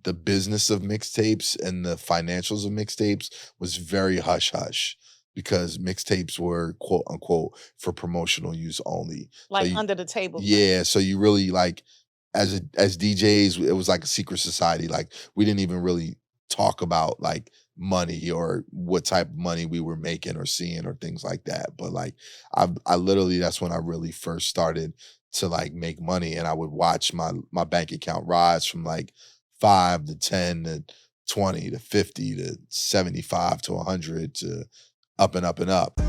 the business of mixtapes and the financials of mixtapes was very hush hush because mixtapes were quote unquote for promotional use only. Like under the table. Yeah, so you really like as DJs, it was like a secret society. Like we didn't even really talk about like money or what type of money we were making or seeing or things like that. But like I literally that's when I really first started to like make money, and I would watch my bank account rise from like 5 to 10 to 20 to 50 to 75 to 100 to up and up and up.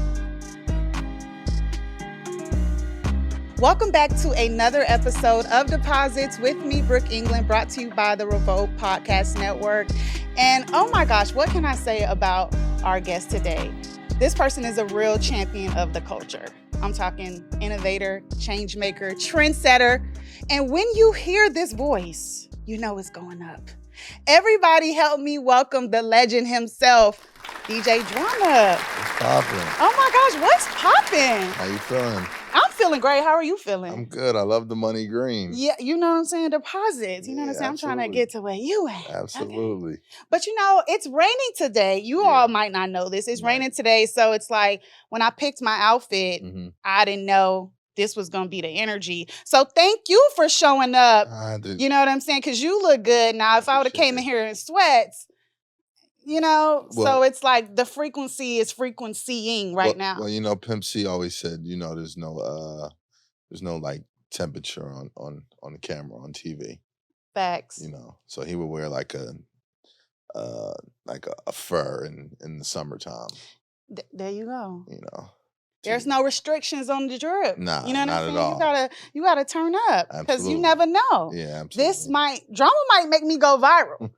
Welcome back to another episode of Deposits with me, Brooke England, brought to you by the Revolt Podcast Network. And oh my gosh, what can I say about our guest today? This person is a real champion of the culture. I'm talking innovator, change maker, trendsetter. And when you hear this voice, you know it's going up. Everybody help me welcome the legend himself, DJ Drama. What's poppin'? Oh my gosh, what's poppin'? How you feeling? I'm feeling great. How are you feeling? I'm good. I love the money green. Yeah, you know what I'm saying? Deposits. You know what I'm saying? absolutely. I'm trying to get to where you at. Absolutely. Okay. But you know, it's raining today. You all might not know this. It's raining today. So it's like when I picked my outfit, I didn't know this was going to be the energy. So thank you for showing up. You know what I'm saying? Because you look good. Now, if I would have came in here in sweats, you know, so it's like the frequency is frequencying right now. Well, you know, Pimp C always said, you know, there's no like temperature on the camera on TV. Facts. You know, so he would wear like a fur in the summertime. There you go. You know. There's no restrictions on the drip. Nah, you know what not I'm saying? at all. You gotta turn up because you never know. Yeah, absolutely. Drama might make me go viral.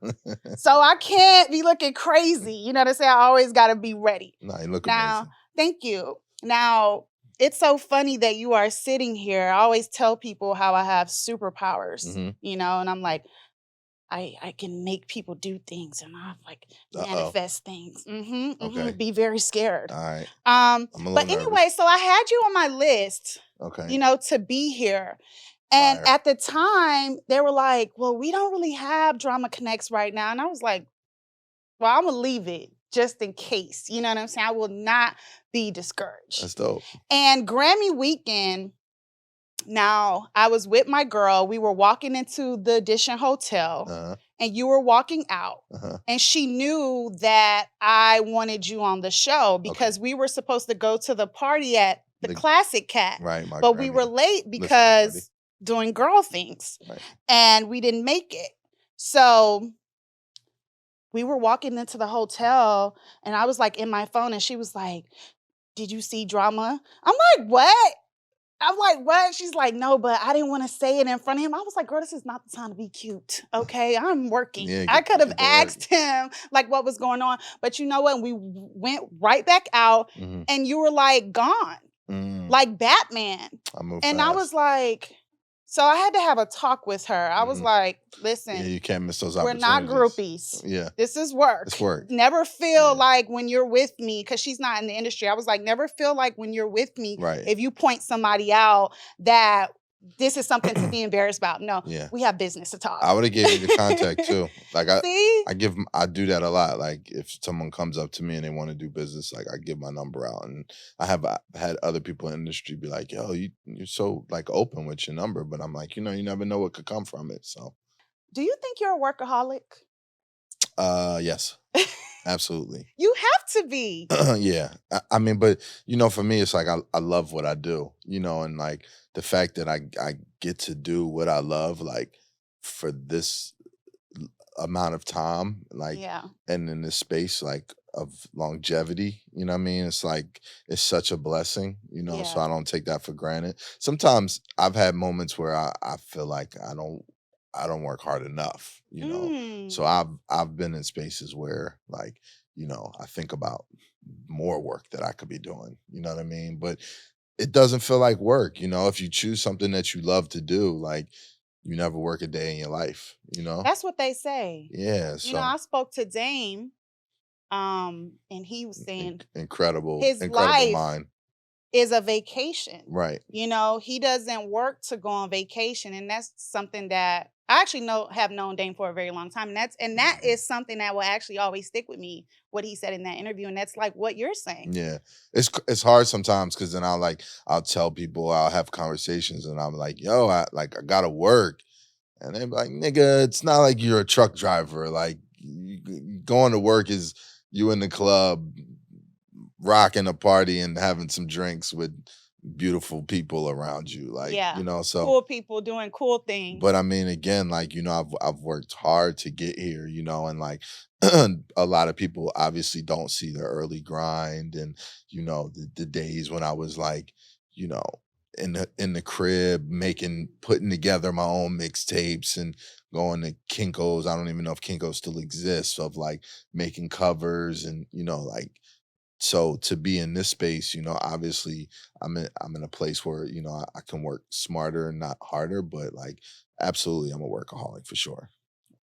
So I can't be looking crazy. You know what I'm saying? I always gotta be ready. Nah, you look amazing. Now, thank you. Now, it's so funny that you are sitting here. I always tell people how I have superpowers, you know, and I'm like, I can make people do things and I like manifest things. Okay. Be very scared. All right. But anyway, so I had you on my list, you know, to be here. And at the time, they were like, well, we don't really have Drama Connects right now. And I was like, well, I'm going to leave it just in case. You know what I'm saying? I will not be discouraged. That's dope. And Grammy weekend, now, I was with my girl. We were walking into the Edition Hotel, and you were walking out. And she knew that I wanted you on the show because we were supposed to go to the party at the Classic Cat. Right. But we were late because doing girl things. Right. And we didn't make it. So we were walking into the hotel, and I was like in my phone, and she was like, did you see Drama? I'm like, what? I'm like, what? She's like, no, but I didn't want to say it in front of him. I was like, girl, this is not the time to be cute. Okay, I'm working. Yeah, I could have asked him like what was going on. But you know what? We went right back out and you were like gone. Like Batman. And I was like, so I had to have a talk with her. I was like, listen, you can't miss those opportunities. We're not groupies. Yeah. This is work. It's work. Never feel like when you're with me, because she's not in the industry, I was like, never feel like when you're with me, if you point somebody out that this is something to be embarrassed about. No, we have business to talk. I would have gave you the contact too. Like See? I do that a lot. Like if someone comes up to me and they want to do business, like I give my number out. And I have had other people in the industry be like, yo, you're so like open with your number. But I'm like, you know, you never know what could come from it. So do you think you're a workaholic? Yes. Absolutely. You have to be. Yeah. I mean, but you know, for me, it's like I love what I do, you know, and like the fact that I get to do what I love, like for this amount of time, like, and in this space, like of longevity, you know what I mean? It's like, it's such a blessing, you know, so I don't take that for granted. Sometimes I've had moments where I feel like I don't work hard enough, you know? So I've been in spaces where like, you know, I think about more work that I could be doing, you know what I mean? But it doesn't feel like work, you know? If you choose something that you love to do, like you never work a day in your life, you know? That's what they say. Yeah. So you know, I spoke to Dame, and he was saying incredible life mind is a vacation. Right. You know, he doesn't work to go on vacation. And that's something that I actually have known Dame for a very long time, and that is something that will actually always stick with me. What he said in that interview, and that's like what you're saying. Yeah, it's hard sometimes because then I'll tell people, I'll have conversations, and I'm like, yo, I gotta work, and they're like, nigga, it's not like you're a truck driver. Like going to work is you in the club, rocking a party and having some drinks with beautiful people around you, like, Yeah, so cool people doing cool things. but I mean, again, like, I've worked hard to get here, and like a lot of people obviously don't see the early grind and the days when I was like, you know, in the crib putting together my own mixtapes and going to Kinko's. I don't even know if Kinko still exists, of like making covers and like, so to be in this space, obviously I'm in a place where, I can work smarter and not harder, but like absolutely I'm a workaholic for sure.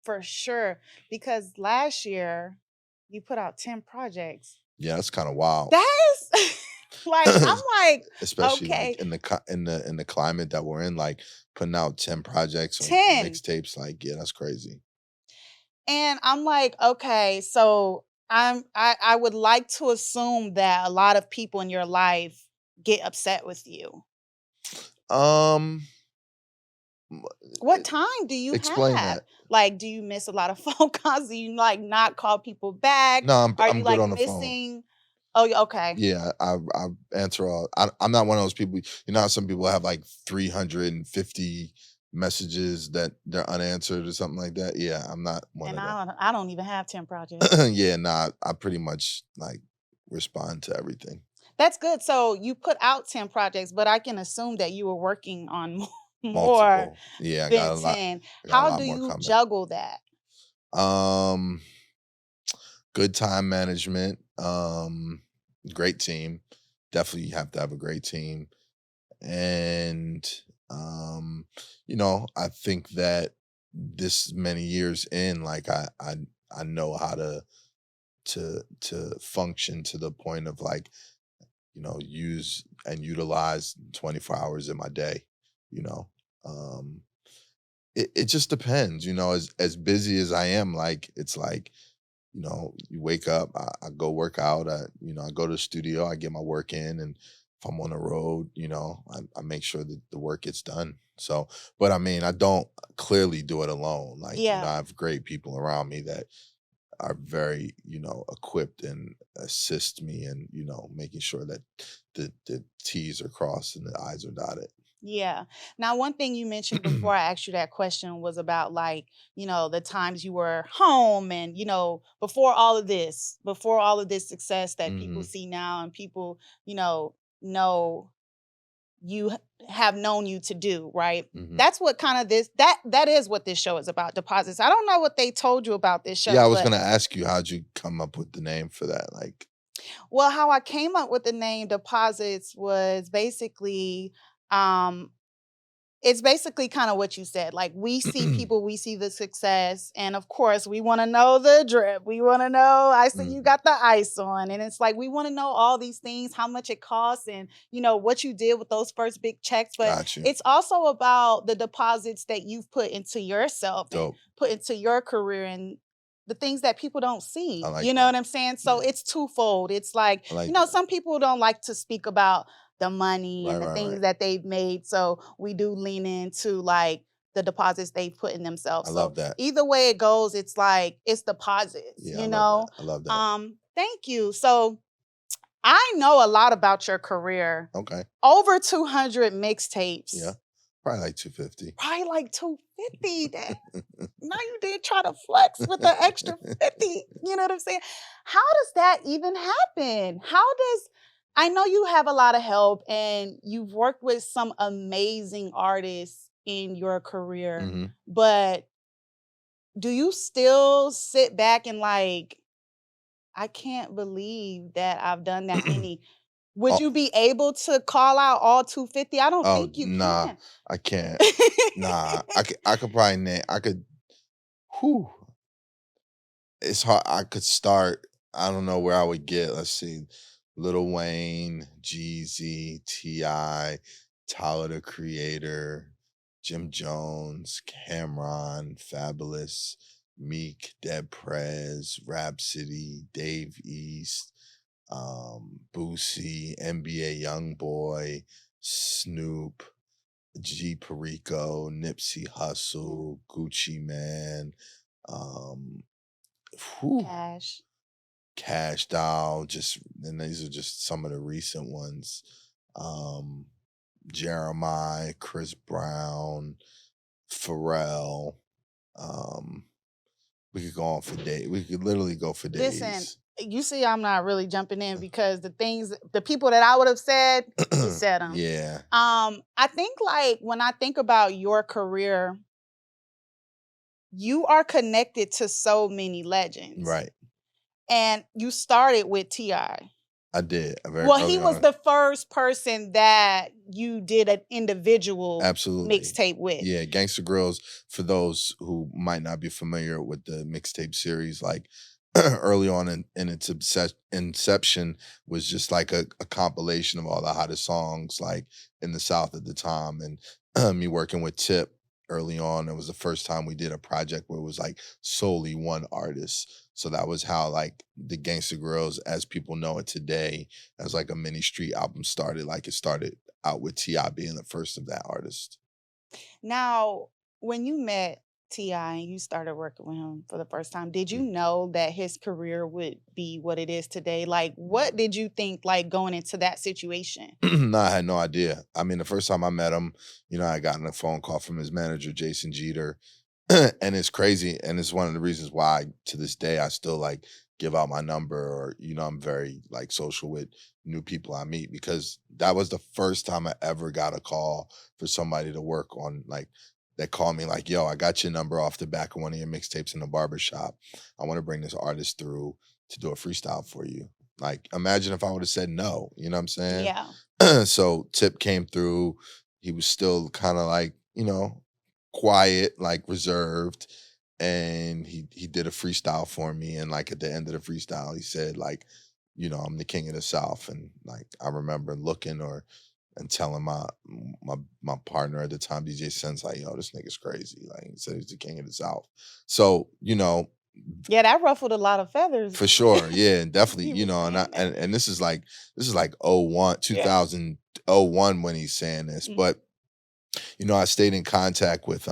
For sure. Because last year you put out 10 projects. Yeah, that's kind of wild. That's like, I'm like, especially okay. like in the climate that we're in, like putting out 10 projects on 10 mixtapes, like, yeah, that's crazy. And I'm like, okay, so I would like to assume that a lot of people in your life get upset with you. Um What time do you Explain have? that. Like, do you miss a lot of phone calls? Do you like not call people back? No, Are I'm you good like on the phone. missing? Oh, okay. Yeah, I answer all. I'm not one of those people. You know how some people have like 350 messages that they're unanswered or something like that. Yeah, I'm not one And of them. I don't even have 10 projects. Yeah, nah, I pretty much like respond to everything. That's good. So you put out 10 projects, but I can assume that you were working on more Multiple. Yeah, I got than a lot. 10. I got a How lot do more you coming. juggle that? Um, Good time management. Great team. Definitely have to have a great team. And I think that this many years in, like I know how to function to the point of like, use and utilize 24 hours in my day, you know. It just depends, as busy as I am, like it's like, you wake up, I go work out, I go to the studio, I get my work in, and if I'm on the road, I make sure that the work gets done. So, but I mean, I don't clearly do it alone. Like, I have great people around me that are very, equipped and assist me in, making sure that the T's are crossed and the I's are dotted. Yeah. Now, one thing you mentioned before I asked you that question was about like, the times you were home and, before all of this success that people Hmm. see now and people, know you have known you to do, right? Hmm. That's what kind of that is what this show is about, deposits. I don't know what they told you about this show. Yeah, I was but gonna ask you, how'd you come up with the name for that? Like, well, how I came up with the name deposits was basically um it's basically kind of what you said. Like we see people, we see the success, and of course, we want to know the drip. We want to know. I see you got the ice on, and it's like we want to know all these things, how much it costs, and what you did with those first big checks. But got you. it's also about the deposits that you've put into yourself and Dope. put into your career and the things that people don't see. I like You know that. what I'm saying? So Yeah. it's twofold. It's like, I like that. some people don't like to speak about the money and the Right, things right. that they've made. So we do lean into like the deposits they've put in I themselves. So love that. either way it goes, it's like it's deposits, Yeah, I love that. I love that. Thank you. So I know a lot about your career. Okay. Over 200 mixtapes. Yeah. Probably like 250. Probably like 250. Now you did try to flex with the extra 50. You know what I'm saying? How does that even happen? I know you have a lot of help and you've worked with some amazing artists in your career, Hmm. but do you still sit back and like, I can't believe that I've done that many? Would Oh, you be able to call out all 250? I don't think you nah, can. I can't. Nah, I could probably name. I could. Whew. It's hard. I could start. I don't know where I would get. Let's see. Lil Wayne, Jeezy, T.I., Tyler the Creator, Jim Jones, Cameron, Fabulous, Meek, Dead Prez, Rhapsody, Dave East, Boosie, NBA Youngboy, Snoop, G Perico, Nipsey Hussle, Gucci Man, whew, Cash. Cash Doll, and these are just some of the recent ones. Jeremiah, Chris Brown, Pharrell. We could go on for days. We could literally go for days. Listen, you see, I'm not really jumping in because the people that I would have said, you said them. Yeah. I think like when I think about your career, you are connected to so many legends. Right. And you started with T.I. I did. Well, he was the first person that you did an individual mixtape with. Yeah, Gangsta Grillz, for those who might not be familiar with the mixtape series, like early on in its inception was just like a compilation of all the hottest songs like in the South at the time. And me working with Tip early on, it was the first time we did a project where it was like solely one artist. So that was how like the Gangsta Grillz, as people know it today, as like a mini street album started. Like it started out with T.I. being the first of that artist. Now, when you met T.I. and you started working with him for the first time, did you know that his career would be what it is today? Like, what did you think like going into that situation? No, I had no idea. I mean, the first time I met him, I got a phone call from his manager, Jason Jeter. And it's crazy. And it's one of the reasons why to this day I still like give out my number, or, I'm very like social with new people I meet, because that was the first time I ever got a call for somebody to work on, like, that called me like, yo, I got your number off the back of one of your mixtapes in the barbershop. I want to bring this artist through to do a freestyle for you. Like, imagine if I would have said no, you know what I'm saying? Yeah. So Tip came through. He was still kind of like, quiet, like reserved, and he did a freestyle for me. And like at the end of the freestyle, he said like, I'm the king of the South. And like I remember looking and telling my partner at the time, DJ Sense, like, yo, this nigga's crazy. Like he said he's the king of the South. So, yeah, that ruffled a lot of feathers. For sure. Yeah, definitely. And this is like 2001 when he's saying this. Mm-hmm. But I stayed in contact with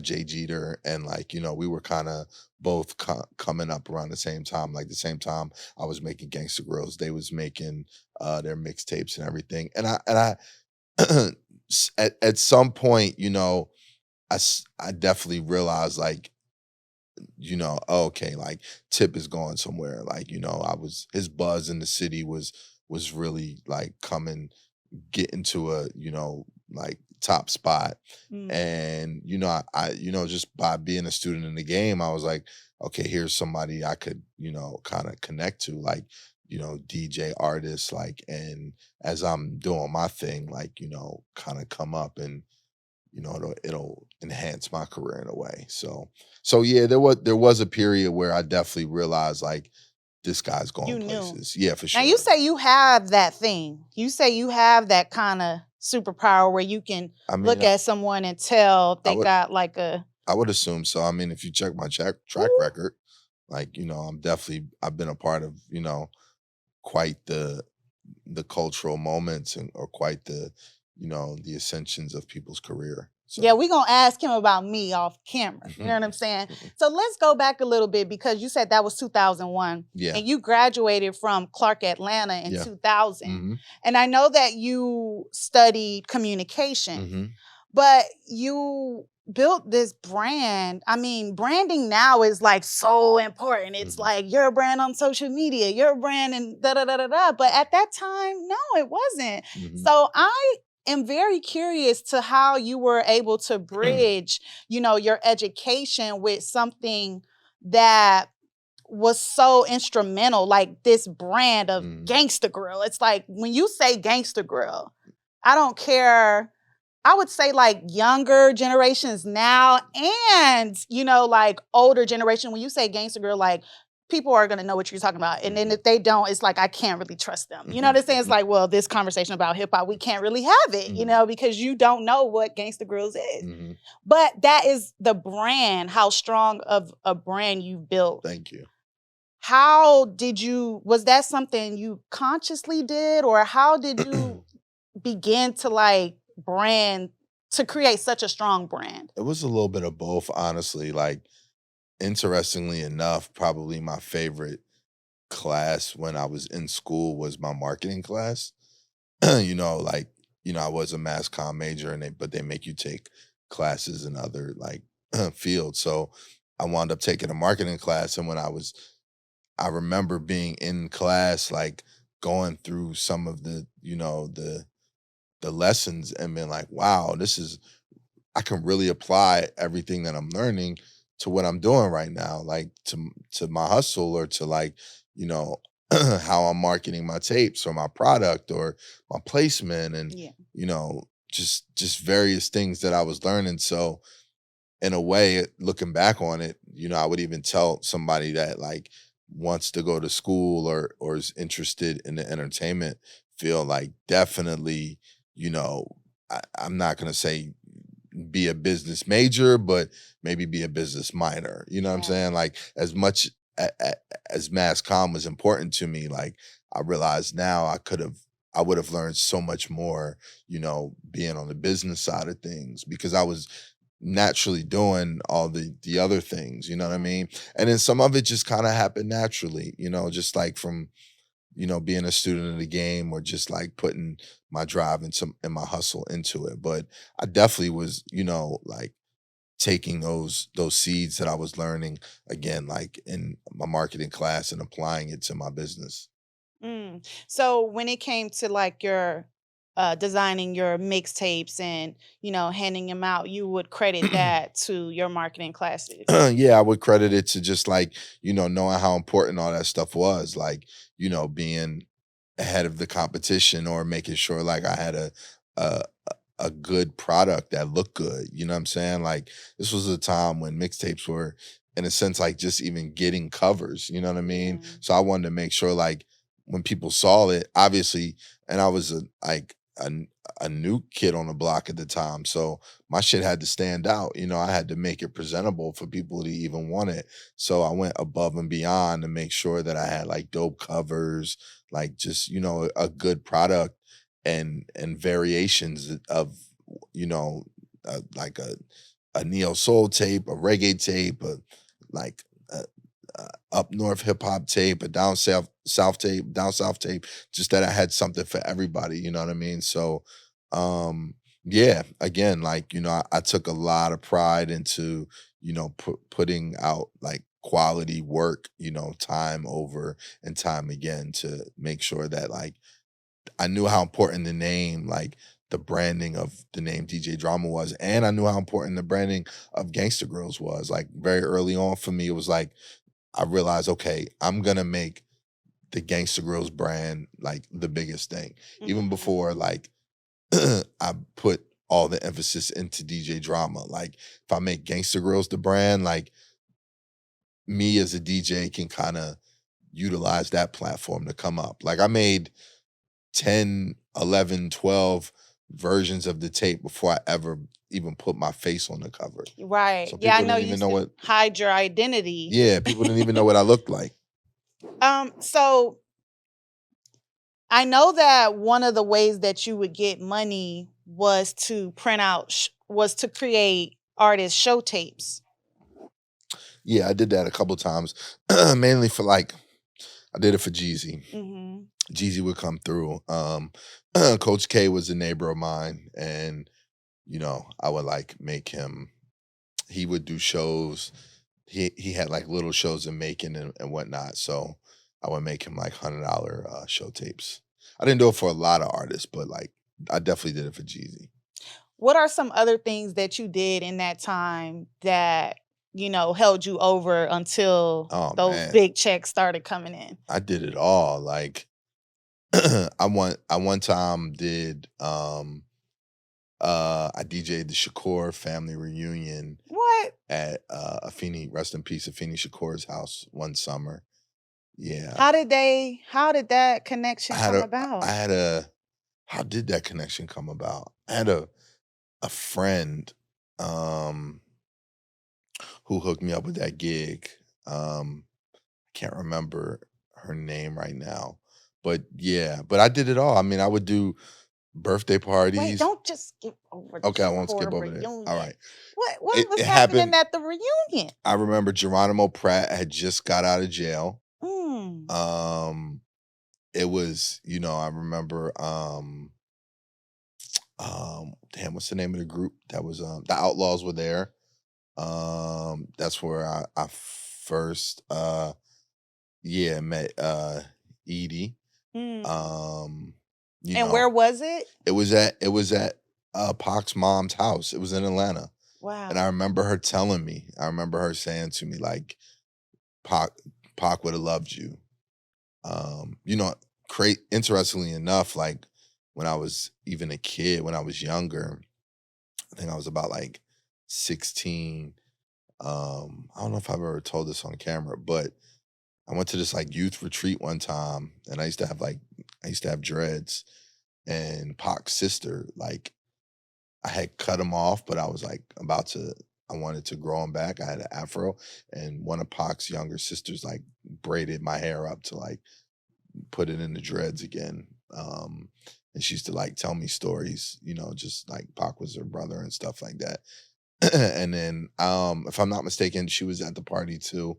Jay Jeter, and like, we were kind of both coming up around the same time. Like the same time I was making Gangsta Grillz, they was making their mixtapes and everything. And I at some point, I definitely realized like, okay, like Tip is going somewhere. Like, his buzz in the city was really like getting to a, like top spot. And, I just by being a student in the game, I was like, okay, here's somebody I could, kind of connect to, like, DJ artists, like, and as I'm doing my thing, like, kind of come up and, it'll enhance my career in a way. So yeah, there was a period where I definitely realized like this guy's going places. Yeah, for sure. Now you say you have that thing. You say you have that kind of superpower where you can look at someone and tell they got like a. I would assume so. I mean, if you check my track record, like, I've been a part of, quite the cultural moments or quite the, the ascensions of people's career. So. Yeah, we're going to ask him about me off camera. You know what I'm saying? So let's go back a little bit, because you said that was 2001. Yeah. And you graduated from Clark Atlanta in 2000. And I know that you studied communication, but you built this brand. I mean, branding now is like so important. It's like your brand on social media, your brand and da-da-da-da-da. But at that time, no, it wasn't. So I am very curious to how you were able to bridge, your education with something that was so instrumental, like this brand of Gangsta Grill. It's like when you say Gangsta Grill, I don't care. I would say like younger generations now and, like older generation, when you say Gangsta Grill, like people are going to know what you're talking about. And then if they don't, it's like, I can't really trust them. You know what I'm saying? It's like, well, this conversation about hip hop, we can't really have it, you know, because you don't know what Gangsta Grillz is. But that is the brand, how strong of a brand you've built. Thank you. How did you, was that something you consciously did, or how did you begin to like brand, to create such a strong brand? It was a little bit of both, honestly. Like, interestingly enough, probably my favorite class when I was in school was my marketing class. You know, like, you know, I was a mass comm major, and but they make you take classes in other like fields. So I wound up taking a marketing class, and I remember being in class, like going through some of the, you know, the lessons and being like, wow, I can really apply everything that I'm learning to what I'm doing right now, like to my hustle, or to like, you know, how I'm marketing my tapes or my product or my placement, and you know, just various things that I was learning. So in a way, looking back on it, you know, I would even tell somebody that like wants to go to school or is interested in the entertainment field, like definitely, you know, I'm not gonna say be a business major, but maybe be a business minor. You know what I'm saying? Like, as much as mass comm was important to me, like I realize now I would have learned so much more, you know, being on the business side of things, because I was naturally doing all the other things, you know what I mean? And then some of it just kind of happened naturally, you know, just like from, you know, being a student of the game, or just like putting my drive and my hustle into it. But I definitely was, you know, like taking those seeds that I was learning again, like in my marketing class, and applying it to my business. So when it came to like your designing your mixtapes and, you know, handing them out, you would credit that to your marketing classes. Yeah, I would credit it to just like, you know, knowing how important all that stuff was, like, you know, being ahead of the competition, or making sure like I had a a good product that looked good. You know what I'm saying? Like, this was a time when mixtapes were, in a sense, like just even getting covers. You know what I mean? So I wanted to make sure like when people saw it, obviously, and I was a new kid on the block at the time, so my shit had to stand out. You know, I had to make it presentable for people to even want it. So I went above and beyond to make sure that I had like dope covers, like just, you know, a good product, and variations of, you know, like a neo soul tape, a reggae tape, like a, up north hip hop tape, a down south tape, down south tape. Just that I had something for everybody. You know what I mean? So, yeah, again, like, you know, I took a lot of pride into, you know, putting out like quality work, you know, time over and time again, to make sure that like I knew how important the name, like the branding of the name DJ Drama was, and I knew how important the branding of Gangsta Grillz was. Like, very early on for me, it was like I realized, okay, I'm gonna make the Gangsta Grillz brand like the biggest thing. Even before like I put all the emphasis into DJ Drama. Like, if I make Gangsta Grillz the brand, like me as a DJ can kind of utilize that platform to come up. Like, I made 10, 11, 12 versions of the tape before I ever even put my face on the cover. Right. So Yeah, I people know didn't you even know used to what, hide your identity. yeah, people didn't even know what I looked like. So I know that one of the ways that you would get money was to print out, was to create artist show tapes. Yeah, I did that a couple times, mainly for like, I did it for Jeezy. Jeezy would come through. Coach K was a neighbor of mine, and you know, I would like make him. He would do shows. He had like little shows in Macon and whatnot. So I would make him like $100 show tapes. I didn't do it for a lot of artists, but like I definitely did it for Jeezy. What are some other things that you did in that time that, you know, held you over until those big checks started coming in? I did it all. Like I one time did I DJ'd the Shakur family reunion What? at Afeni, rest in peace, Afeni Shakur's house one summer. Yeah. How did that connection I had come a about? I had a how did that connection come about? I had a friend um who hooked me up with that gig. I can't remember her name right now. But yeah, but I did it all. I mean, I would do birthday Wait, parties. don't just skip over the Okay, I won't skip SHAKUR over there. All reunion. right. What was It happening happened. at the reunion? I remember Geronimo Pratt had just got out of jail. Mm. Um, it was, I remember damn, what's the name of the group? That was the Outlaws were there. That's where I first met Edie. Mm. Um, And where was it? it was at Pac's mom's house. It was in Atlanta. And I Wow. remember her telling me, I remember her saying to me, like, Pac Pac would have loved you. You know, interestingly enough, like when I was even a kid, when I was younger, I think I was about like 16. I don't know if I've ever told this on camera, but I went to this like youth retreat one time and I used to have dreads and Pac's sister, like I had cut them off, but I was like I wanted to grow them back. I had an afro and one of Pac's younger sisters like braided my hair up to like put it in the dreads again. And she used to like tell me stories, just like Pac was her brother and stuff like that. And then, if I'm not mistaken, she was at the party too.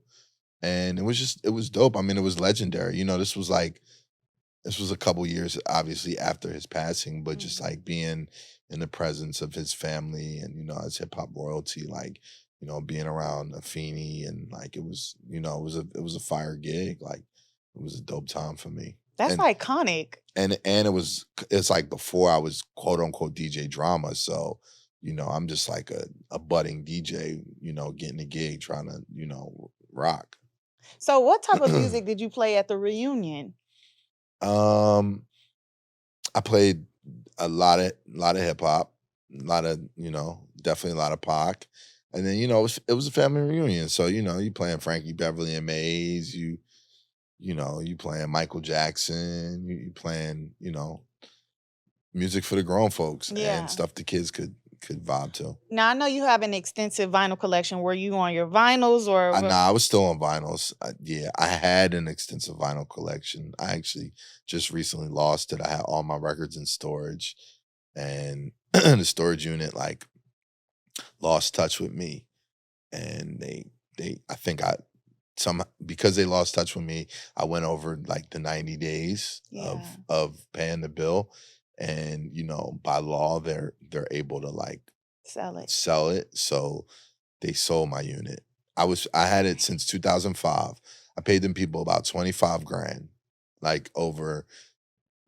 And it was dope. I mean, it was legendary. This was a couple years obviously after his passing, but just Mhm. like being in the presence of his family and, as hip hop royalty, like, being around Afeni and like it was a fire gig. Like it was a dope time for me. That's And iconic. and it's like before I was quote unquote DJ drama. So, I'm just like a budding DJ, getting a gig trying to, rock. So what type of music did you play at the reunion? um I played a lot of hip hop, a lot of, definitely a lot of Pac. And then, it was a family reunion. So, you playing Frankie Beverly and Maze, you playing Michael Jackson, you playing, music for the grown folks and Yeah. stuff the kids could vibe to. Now I know you have an extensive vinyl collection. Were you on your vinyls or I was still on vinyls. Yeah, I had an extensive vinyl collection. I actually just recently lost it. I had all my records in storage, and the storage unit like lost touch with me, and they I think I some because they lost touch with me. I went over like the 90 days Yeah. of paying the bill, and by law they're able to like Sell it. sell it. So they sold my unit. I had it since 2005. I paid them people about 25 grand, like over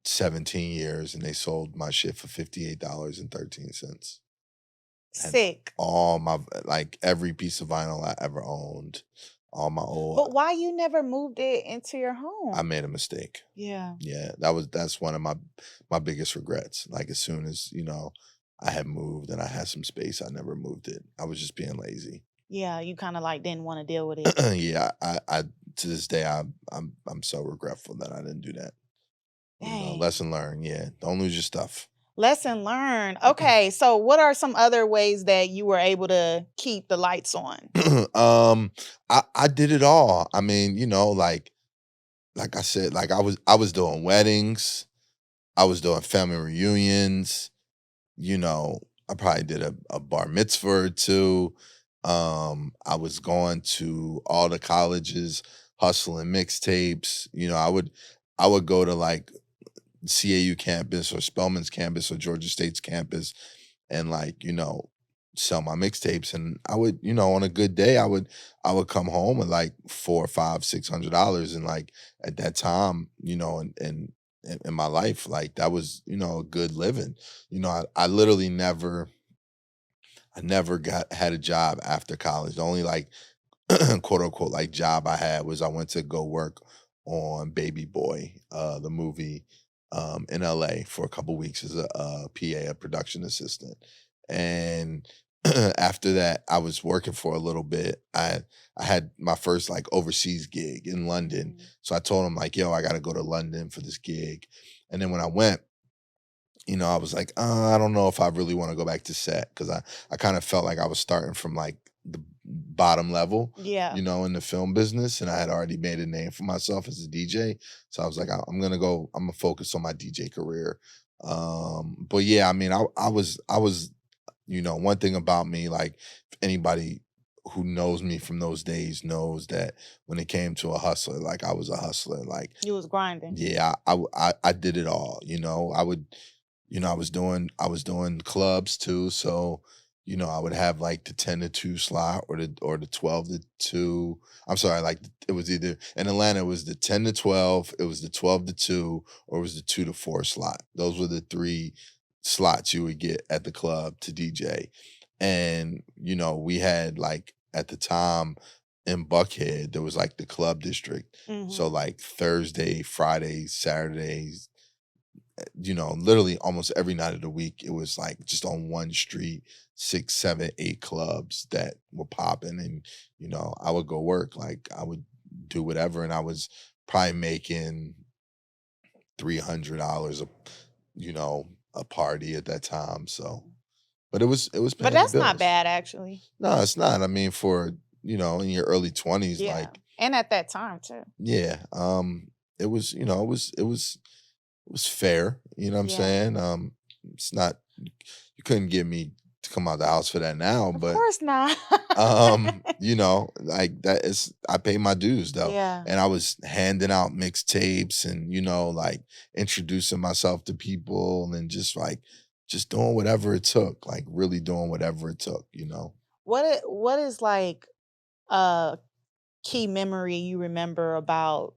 17 years, and they sold my shit for $58.13. Had Sick. all my like every piece of vinyl I ever owned, all my old. But why you never moved it into your I home? made a mistake. Yeah. Yeah, that's one of my biggest regrets. Like as soon as, I had moved and I had some space, I never moved it. I was just being lazy. Yeah, you kind of like didn't want to deal with it. Yeah, I to this day I'm so regretful that I didn't do that. Dang. Lesson learned. Yeah, don't lose your stuff. Lesson learned. Okay, so what are some other ways that you were able to keep the lights on? I did it all. I mean, like I said, like I was doing weddings, I was doing family reunions. I probably did a bar mitzvah or two. I was going to all the colleges, hustling mixtapes. I would go to like CAU campus or Spelman's campus or Georgia State's campus and like, sell my mixtapes. And I would, on a good day, I would come home with like $400, $500, $600. And like at that time, in my life, like that was, a good living. I literally never had a job after college. The only like quote unquote like job I had was I went to go work on Baby Boy, the movie, in LA for a couple weeks as a PA, a production assistant. And after that, I was working for a little bit. I had my first like overseas gig in London. So I told him like, yo, I gotta go to London for this gig. And then when I went, I was like, I don't know if I really want to go back to set because I kind of felt like I was starting from like the bottom level, Yeah. in the film business, and I had already made a name for myself as a DJ. So I was like, I'm gonna focus on my DJ career. But yeah, I mean, I was, one thing about me, like if anybody who knows me from those days knows that when it came to a hustler, like I was a hustler, like You was grinding. yeah, I did it all. I would, I was doing clubs too. So, I would have like the 10 to 2 slot or the 12 to 2. I'm sorry, like it was either in Atlanta, it was the 10 to 12, it was the 12 to 2, or it was the 2 to 4 slot. Those were the three slots you would get at the club to DJ. And, we had like at the time in Buckhead, there was like the club district. So like Thursday, Fridays, Saturdays, literally almost every night of the week, it was like just on one street, 6, 7, 8 clubs that were popping. And, I would go work, like I would do whatever. And I was probably making $300 a party at that time. So, but it was But paying the that's not bills. bad, actually. No, it's not. I mean, for, in your early 20s, Yeah. like, And at that time too. yeah, it was, it was fair, you know what I'm Yeah. saying? It's not, you couldn't get me to come out the house for that now, Of but course not. like that is, I pay my dues though. Yeah. And I was handing out mixtapes and, like introducing myself to people and just doing whatever it took, like really doing whatever it took. What is like a key memory you remember about,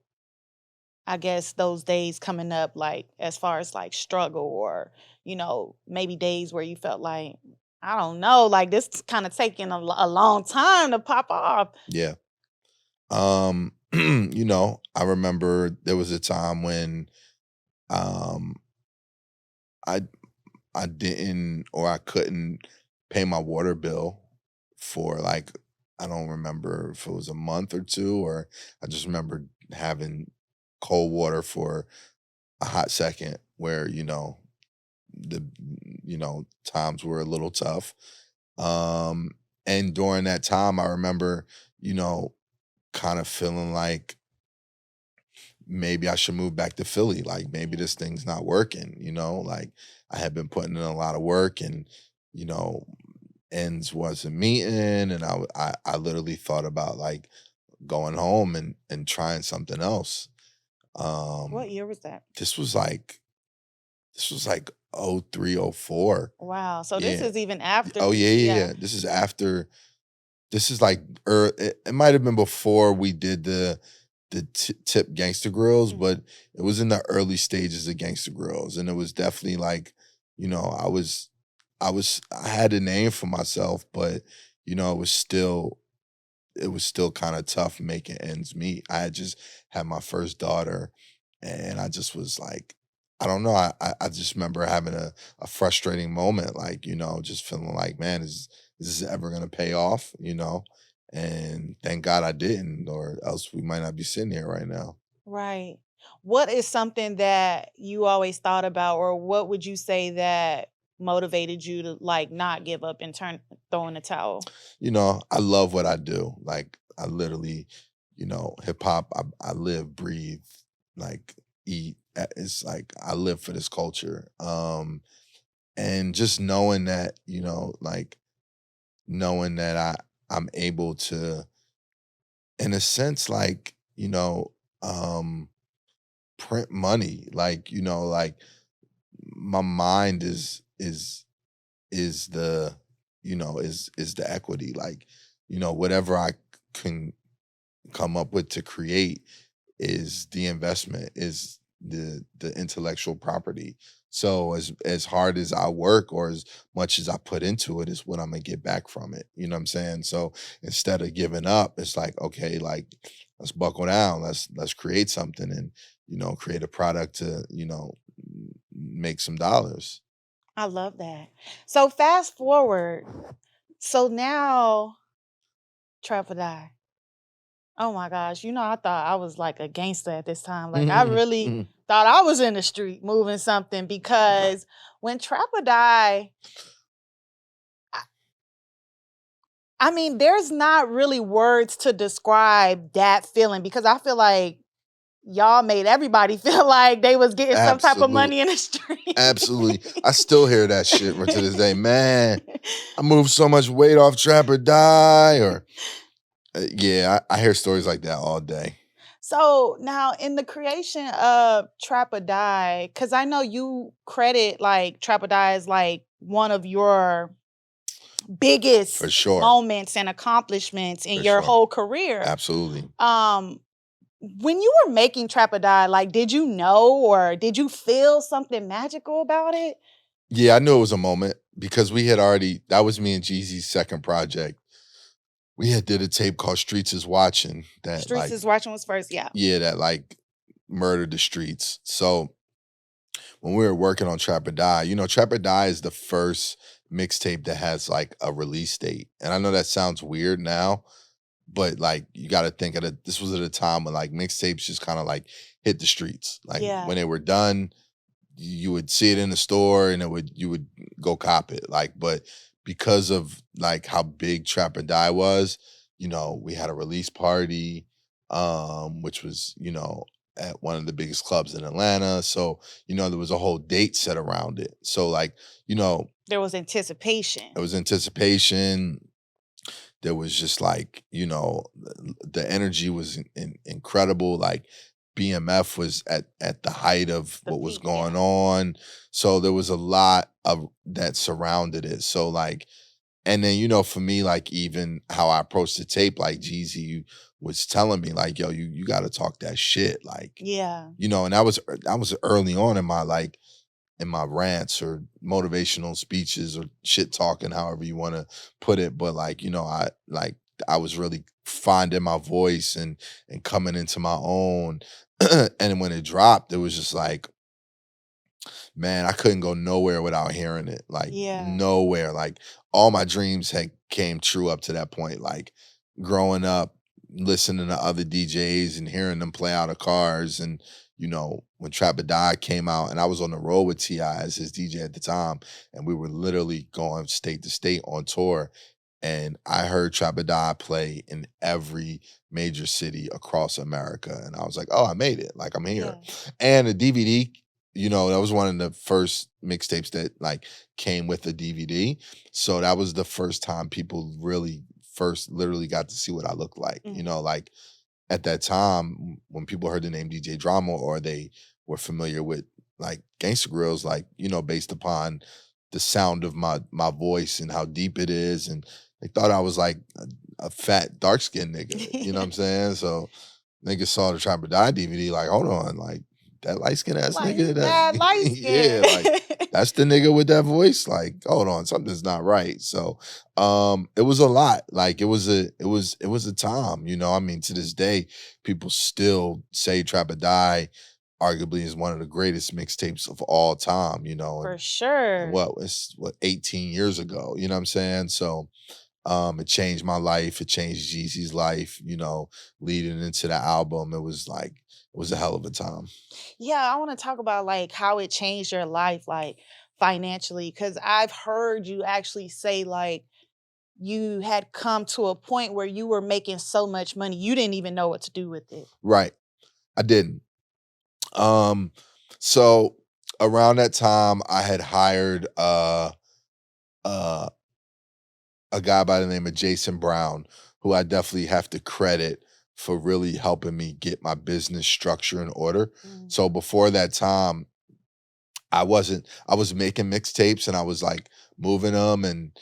I guess, those days coming up, like as far as like struggle or, maybe days where you felt like, I don't know, like this is kind of taking a long time to pop off. Yeah. I remember there was a time when um I I didn't or I couldn't pay my water bill for like, I don't remember if it was a month or two, or I just remember having cold water for a hot second where, the times were a little tough. And during that time I remember, kind of feeling like maybe I should move back to Philly. Like maybe this thing's not working, like I had been putting in a lot of work and, you know, ends wasn't meeting. And I literally thought about like going home and trying something else. What year was that? This was like, oh 03, 04. Wow. So this Yeah. is even after. Oh yeah. This is after, this is like, it might have been before we did the tip Gangsta Grillz, but it was in the early stages of Gangsta Grillz. And it was definitely like, I had a name for myself, but it was still kind of tough making ends meet. I had just had my first daughter and I just was like, I don't know. I just remember having a frustrating moment, like, just feeling like, man, is this ever gonna pay off? And thank God I didn't, or else we might not be sitting here right now. Right. What is something that you always thought about, or what would you say that motivated you to like not give up and throw in the towel? I love what I do. Like I literally, hip hop, I live, breathe, like eat. It's like I live for this culture. And just knowing that, like knowing that I'm able to, in a sense, like, print money. Like, like my mind is the, is the equity. Like, whatever I can come up with to create is the investment, is the intellectual property. So as hard as I work or as much as I put into it is what I'm gonna get back from it. You know what I'm saying? So instead of giving up, it's like, okay, like let's buckle down, let's create something and create a product to, make some dollars. I love that. So fast forward So now, Trap or Die. Oh my gosh, I thought I was like a gangster at this time. Like I really thought I was in the street moving something because when Trap or Die, I mean, there's not really words to describe that feeling because I feel like y'all made everybody feel like they was getting some type of money in the street. Absolutely. I still hear that shit to this day. Man, I moved so much weight off Trap or Die, or yeah, I hear stories like that all day. So now in the creation of Trap or Die, because I know you credit like Trap or Die as like one of your biggest moments and accomplishments in your whole career. Absolutely. When you were making Trap or Die, like, did you know or did you feel something magical about it? Yeah, I knew it was a moment because we had already, that was me and Jeezy's second project. We had did a tape called Streets is Watching. That Streets is Watching was first, yeah. Yeah, that like murdered the streets. So when we were working on Trap or Die, Trap or Die is the first mixtape that has like a release date. And I know that sounds weird now, but like you got to think of it. This was at a time when like mixtapes just kind of like hit the streets. Like when they were done, you would see it in the store and you would go cop it. Like, but because of like how big Trap or Die was, we had a release party, which was, at one of the biggest clubs in Atlanta. So, there was a whole date set around it. So like, there was anticipation. There was anticipation. There was just like, the energy was incredible. Like BMF was at the height of what was going on. So there was a lot of that surrounded it. So like, and then, for me, like even how I approached the tape, like Jeezy was telling me like, yo, you got to talk that shit. Like, and I was early on in my rants or motivational speeches or shit talking, however you want to put it. But like, I was really finding my voice and coming into my own. And when it dropped, it was just like, man, I couldn't go nowhere without hearing it. Like nowhere. Like all my dreams had came true up to that point. Like growing up, listening to other DJs and hearing them play out of cars. And, when Trap or Die came out and I was on the road with T.I. as his DJ at the time, and we were literally going state to state on tour. And I heard Trap or Die play in every major city across America. And I was like, oh, I made it. Like I'm here. And the DVD, that was one of the first mixtapes that like came with a DVD. So that was the first time people really literally got to see what I looked like. Like at that time when people heard the name DJ Drama or they were familiar with like Gangsta Grillz, like, based upon the sound of my voice and how deep it is. And they thought I was like a fat, dark-skinned nigga. You know what I'm saying? So niggas saw the Trap or Die DVD, like, hold on, like, that light-skinned ass nigga. That light-skinned. Like, that's the nigga with that voice. Like, hold on, something's not right. So it was a lot. Like, it was a time, I mean, to this day, people still say Trap or Die arguably is one of the greatest mixtapes of all time, For sure. It's 18 years ago, you know what I'm saying? So it changed my life, it changed Jeezy's life, leading into the album. It was a hell of a time. Yeah, I want to talk about like how it changed your life, like financially, because I've heard you actually say like you had come to a point where you were making so much money you didn't even know what to do with it. Right. I didn't. So around that time I had hired a guy by the name of Jason Brown, who I definitely have to credit for really helping me get my business structure in order. So before that time, I was making mixtapes and I was like moving them and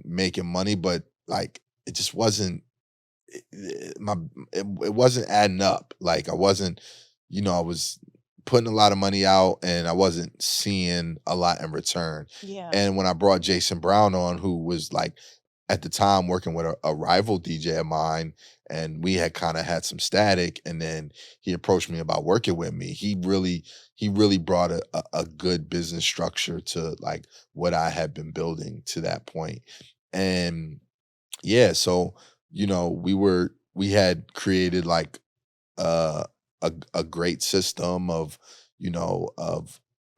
making money, but like it just wasn't it wasn't adding up. Like I wasn't, I was putting a lot of money out and I wasn't seeing a lot in return. And when I brought Jason Brown on, who was like at the time working with a rival DJ of mine, and we had kind of had some static, and then he approached me about working with me. He really brought a good business structure to like what I had been building to that point. And yeah, so we had created like uh, a great system of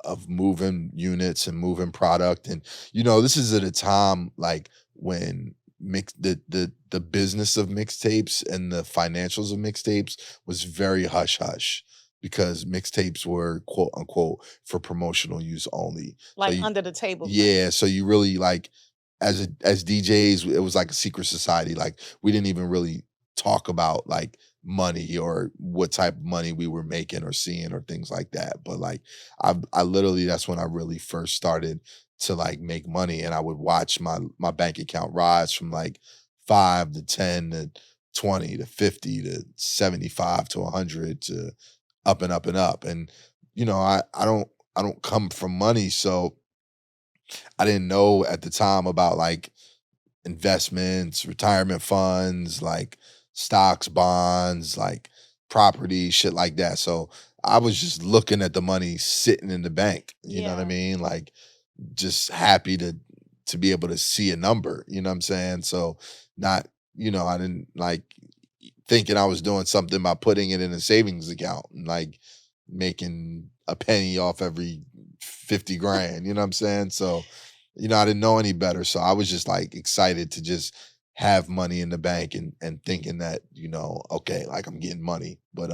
of moving units and moving product. And this is at a time like when the business of mixtapes and the financials of mixtapes was very hush hush, because mixtapes were quote unquote for promotional use only. So Like under the table yeah, thing. so you really like, as DJs, it was like a secret society. Like, we didn't even really talk about like money or what type of money we were making or seeing or things like that. But like, I literally, that's when I really first started to like make money, and I would watch my bank account rise from like 5 to 10 to 20 to 50 to 75 to 100 to up and up and up. And I don't come from money, so I didn't know at the time about like investments, retirement funds, like stocks, bonds, like property, shit like that. So I was just looking at the money sitting in the bank. You know what I Yeah. mean? Like, just happy to be able to see a number. You know what I'm saying? So not, I didn't like thinking I was doing something by putting it in a savings account and like making a penny off every 50 grand. You know what I'm saying? So I didn't know any better. So I was just like excited to just have money in the bank, and thinking that, okay, like I'm getting money. But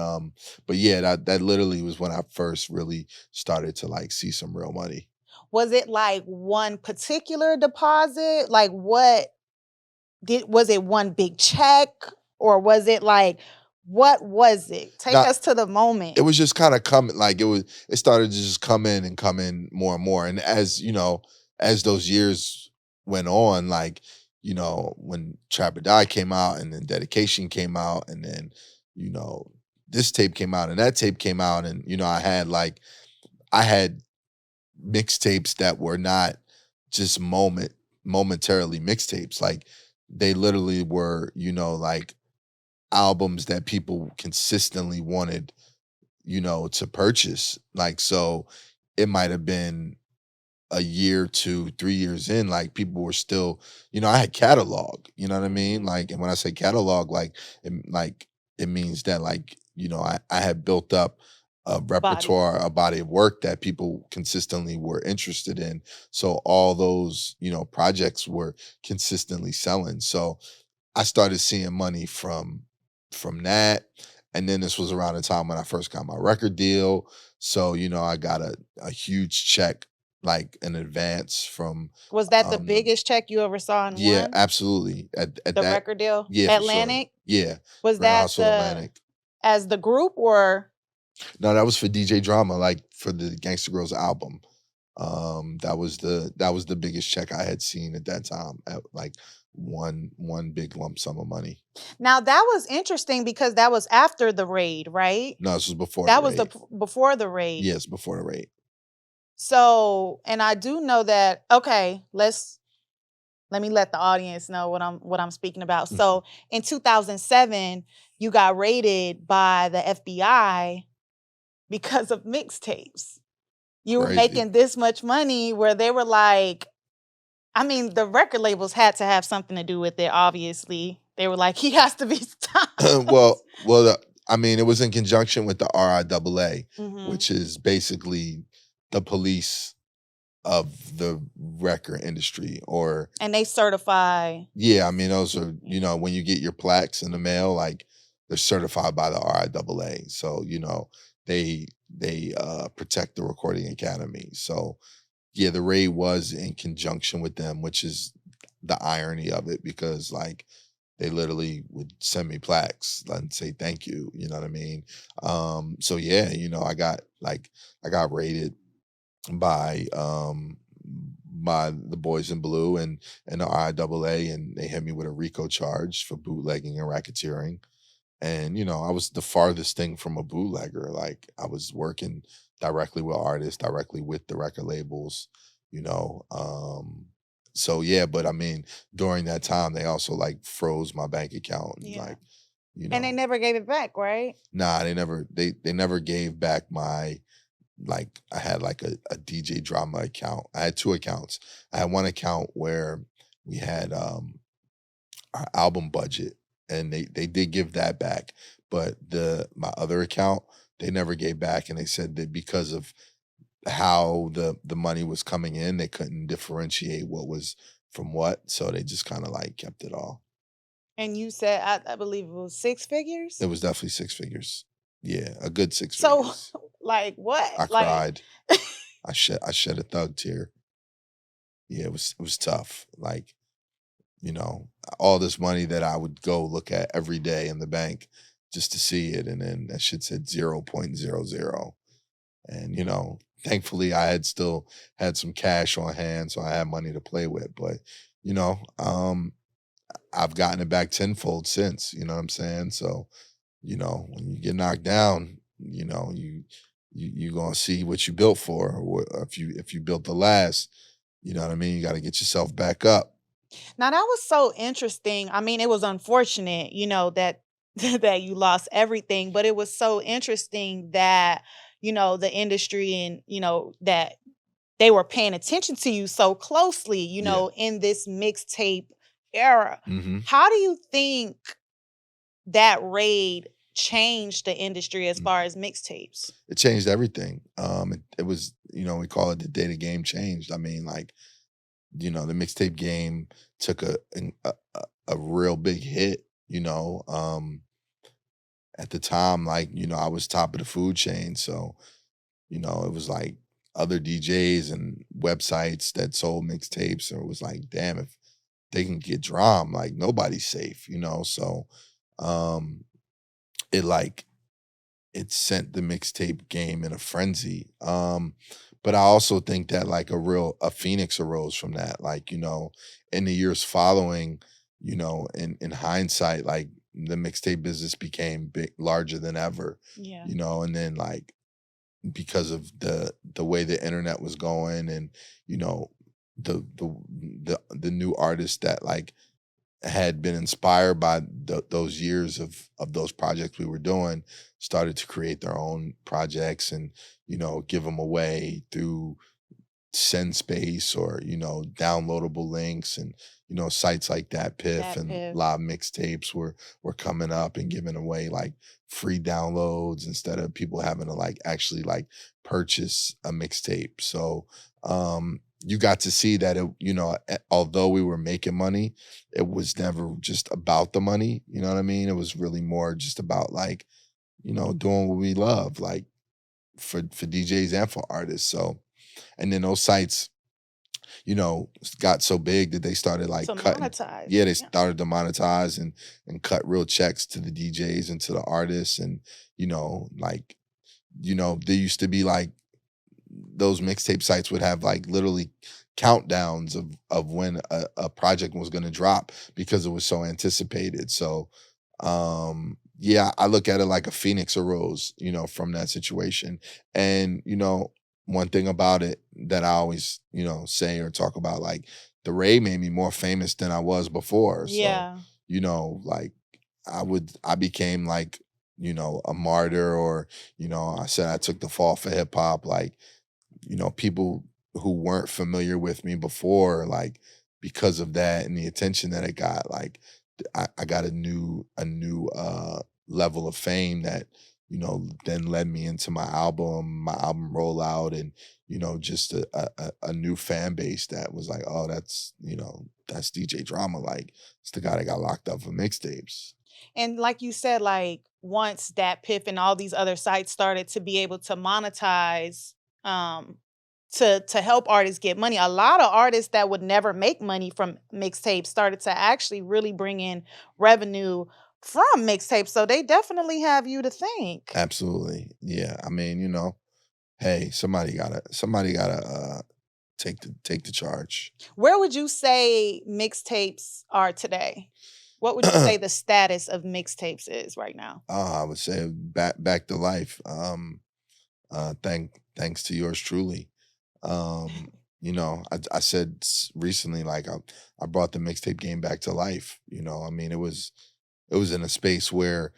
yeah, that literally was when I first really started to like see some real money. Was it like one particular deposit? Like was it one big check, or was it like, what was it? Take Now, us to the moment. it was just kind of coming, like it started to just come in and come in more and more. And as those years went on, like, when Trap or Die came out, and then Dedication came out, and then, you know, this tape came out and that tape came out, and I had mixtapes that were not just momentarily mixtapes. Like, they literally were, like albums that people consistently wanted, to purchase. Like, so it might have been a year, 2, 3 years in, like people were still, I had catalog, you know what I mean? Mhm. Like, and when I say catalog, it means that like, I had built up a Body. repertoire, a body of work that people consistently were interested in. So all those, projects were consistently selling. So I started seeing money from that. And then this was around the time when I first got my record deal. So, I got a huge check like in advance from Was that the um biggest check you ever saw in yeah, one? absolutely. At The that, record deal? yeah, for sure. Atlantic? Yeah. Was Grand that Hustle the Atlantic. as the group, or No, that was for DJ Drama, like for the Gangsta Grillz album. That was the biggest check I had seen at that time, at like one big lump sum of money. now that was interesting because that was after the raid, right? No, this was before the That was raid. before the raid. Yes, before the raid. So, and I do know that, okay, let me let the audience know what I'm speaking about. Mhm. So, in 2007, you got raided by the FBI because of mixtapes. You were Crazy. making this much money where they were like, I mean, the record labels had to have something to do with it, obviously. They were like, he has to be stopped. I mean, it was in conjunction with the RIAA, Mhm. which is basically the police of the record industry. Or And they certify. yeah, I mean, those are, when you get your plaques in the mail, like they're certified by the RIAA. So, they protect the Recording Academy. So yeah, the raid was in conjunction with them, which is the irony of it, because like they literally would send me plaques and say thank you. You know what I mean? So yeah, I got raided by the boys in blue and the IAA, and they hit me with a RICO charge for bootlegging and racketeering. And I was the farthest thing from a bootlegger. Like, I was working directly with artists, directly with the record labels, you know. So yeah, but I mean, during that time they also like froze my bank account, and Yeah. like, you And they know, never gave it back, right? nah, they never gave back my, like, I had like a DJ drama account. I had two accounts. I had one account where we had our album budget, and they did give that back, but my other account, they never gave back, and they said that because of how the money was coming in, they couldn't differentiate what was from what, so they just kind of like kept it all. And you said, I believe it was six It figures. was definitely six figures. Yeah, a good six So, figures. like what? I Like, cried. I shed a thug tear. Yeah, it was tough. Like, you know, all this money that I would go look at every day in the bank just to see it, and then that shit said 0.00. And, thankfully I had still had some cash on hand, so I had money to play with. But, you know, I've gotten it back tenfold since, you know what I'm saying? So, when you get knocked down, you gonna see what you built for, or if you built the last, you know what I mean? You gotta get yourself back up. now that was so interesting. I mean, it was unfortunate, that that you lost everything, but it was so interesting that, the industry and, that they were paying attention to you so closely, Yeah. in this mixtape era. Hmm. How do you think that raid changed the industry as far as mixtapes? It changed everything. It was, we call it the day the game changed. I mean, like, the mixtape game took a real big hit, at the time, like, I was top of the food chain. So, it was like other DJs and websites that sold mixtapes, or it was like, damn, if they can get DRAM, like nobody's safe. So um it like it sent the mixtape game in a frenzy. But I also think that like a phoenix arose from that. Like, in the years following, in hindsight, like the mixtape business became big larger than ever, Yeah. and then like because of the way the internet was going, and the the new artists that like had been inspired by those years of those projects we were doing, started to create their own projects, and give them away through send space, or downloadable links, and sites like that Piff That and piff. Live Mixtapes were coming up and giving away like free downloads instead of people having to like actually like purchase a mixtape. So you got to see that although we were making money, it was never just about the money, you know what I mean? It was really more just about like doing what we love, like for DJs and for artists. So, and then those sites, got so big that they started like To cutting. monetize. Yeah, they Yeah. started to monetize and cut real checks to the DJs and to the artists. And, like, there used to be like those mixtape sites would have like literally countdowns of when a project was going to drop because it was so anticipated. So yeah, I look at it like a phoenix arose, from that situation. And one thing about it that I always say or talk about, like the Ray made me more famous than I was before. So Yeah. like I became like a martyr, or I said I took the fall for hip hop. Like people who weren't familiar with me before, like because of that and the attention that it got, like I got a new level of fame that, then led me into my album rollout, and, just a new fan base that was like, oh, that's DJ Drama. Like it's the guy that got locked up for mixtapes. And like you said, like once that Piff and all these other sites started to be able to monetize, um, to help artists get money, a lot of artists that would never make money from mixtapes started to actually really bring in revenue from mixtapes. So they definitely have you to thank. Absolutely. Yeah. I mean, hey, somebody gotta take the charge. Where would you say mixtapes are today? What would you say the status of mixtapes is right now? I would say back to life. Thanks to yours truly. I said recently, like I brought the mixtape game back to life. I mean, it was in a space where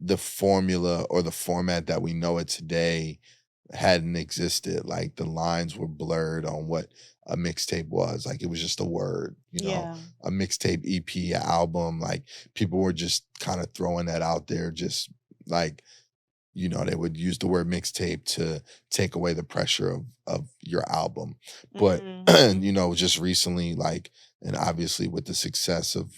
the formula or the format that we know it today hadn't existed. Like the lines were blurred on what a mixtape was. Like, it was just a word, Yeah. a mixtape, EP, album. Like, people were just kind of throwing that out there, just like, they would use the word mixtape to take away the pressure of your album. But just recently, like, and obviously with the success of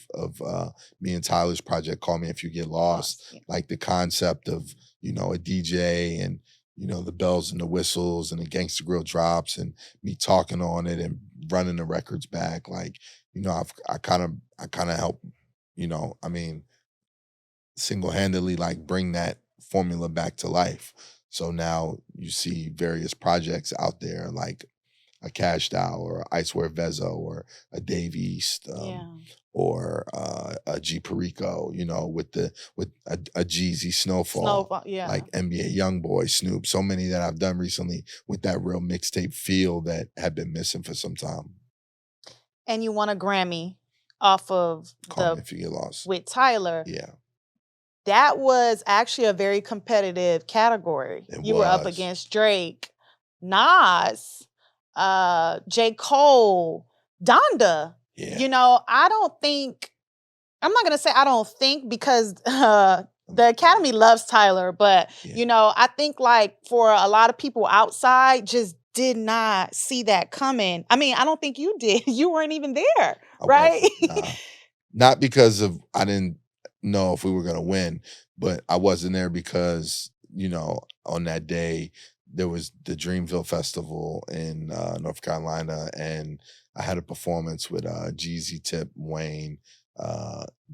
me and Tyler's project, Call Me If You Get Lost, Yeah. like the concept of a DJ and the bells and the whistles and the Gangsta Grill drops and me talking on it and running the records back, like, I kind of help, I mean, single-handedly, like, bring that formula back to life. So now you see various projects out there, like a Cash Doll or a Icewear Vezo or a Dave East, or a G Perico, with a Jeezy Snowfall, yeah. like NBA Youngboy, Snoop. So many that I've done recently with that real mixtape feel that had been missing for some time. And you won a Grammy off of Call Me If You Get Lost with Tyler. Yeah. That was actually a very competitive category. You were up against Drake, Nas, J. Cole, Donda. Yeah. I don't think, I'm not going to say I don't think, because the Academy loves Tyler, but, I think, like, for a lot of people outside, just did not see that coming. I mean, I don't think you did. You weren't even there, right? Not because I didn't know if we were going to win, but I wasn't there because, on that day, there was the Dreamville Festival in North Carolina, and I had a performance with Jeezy, Tip, Wayne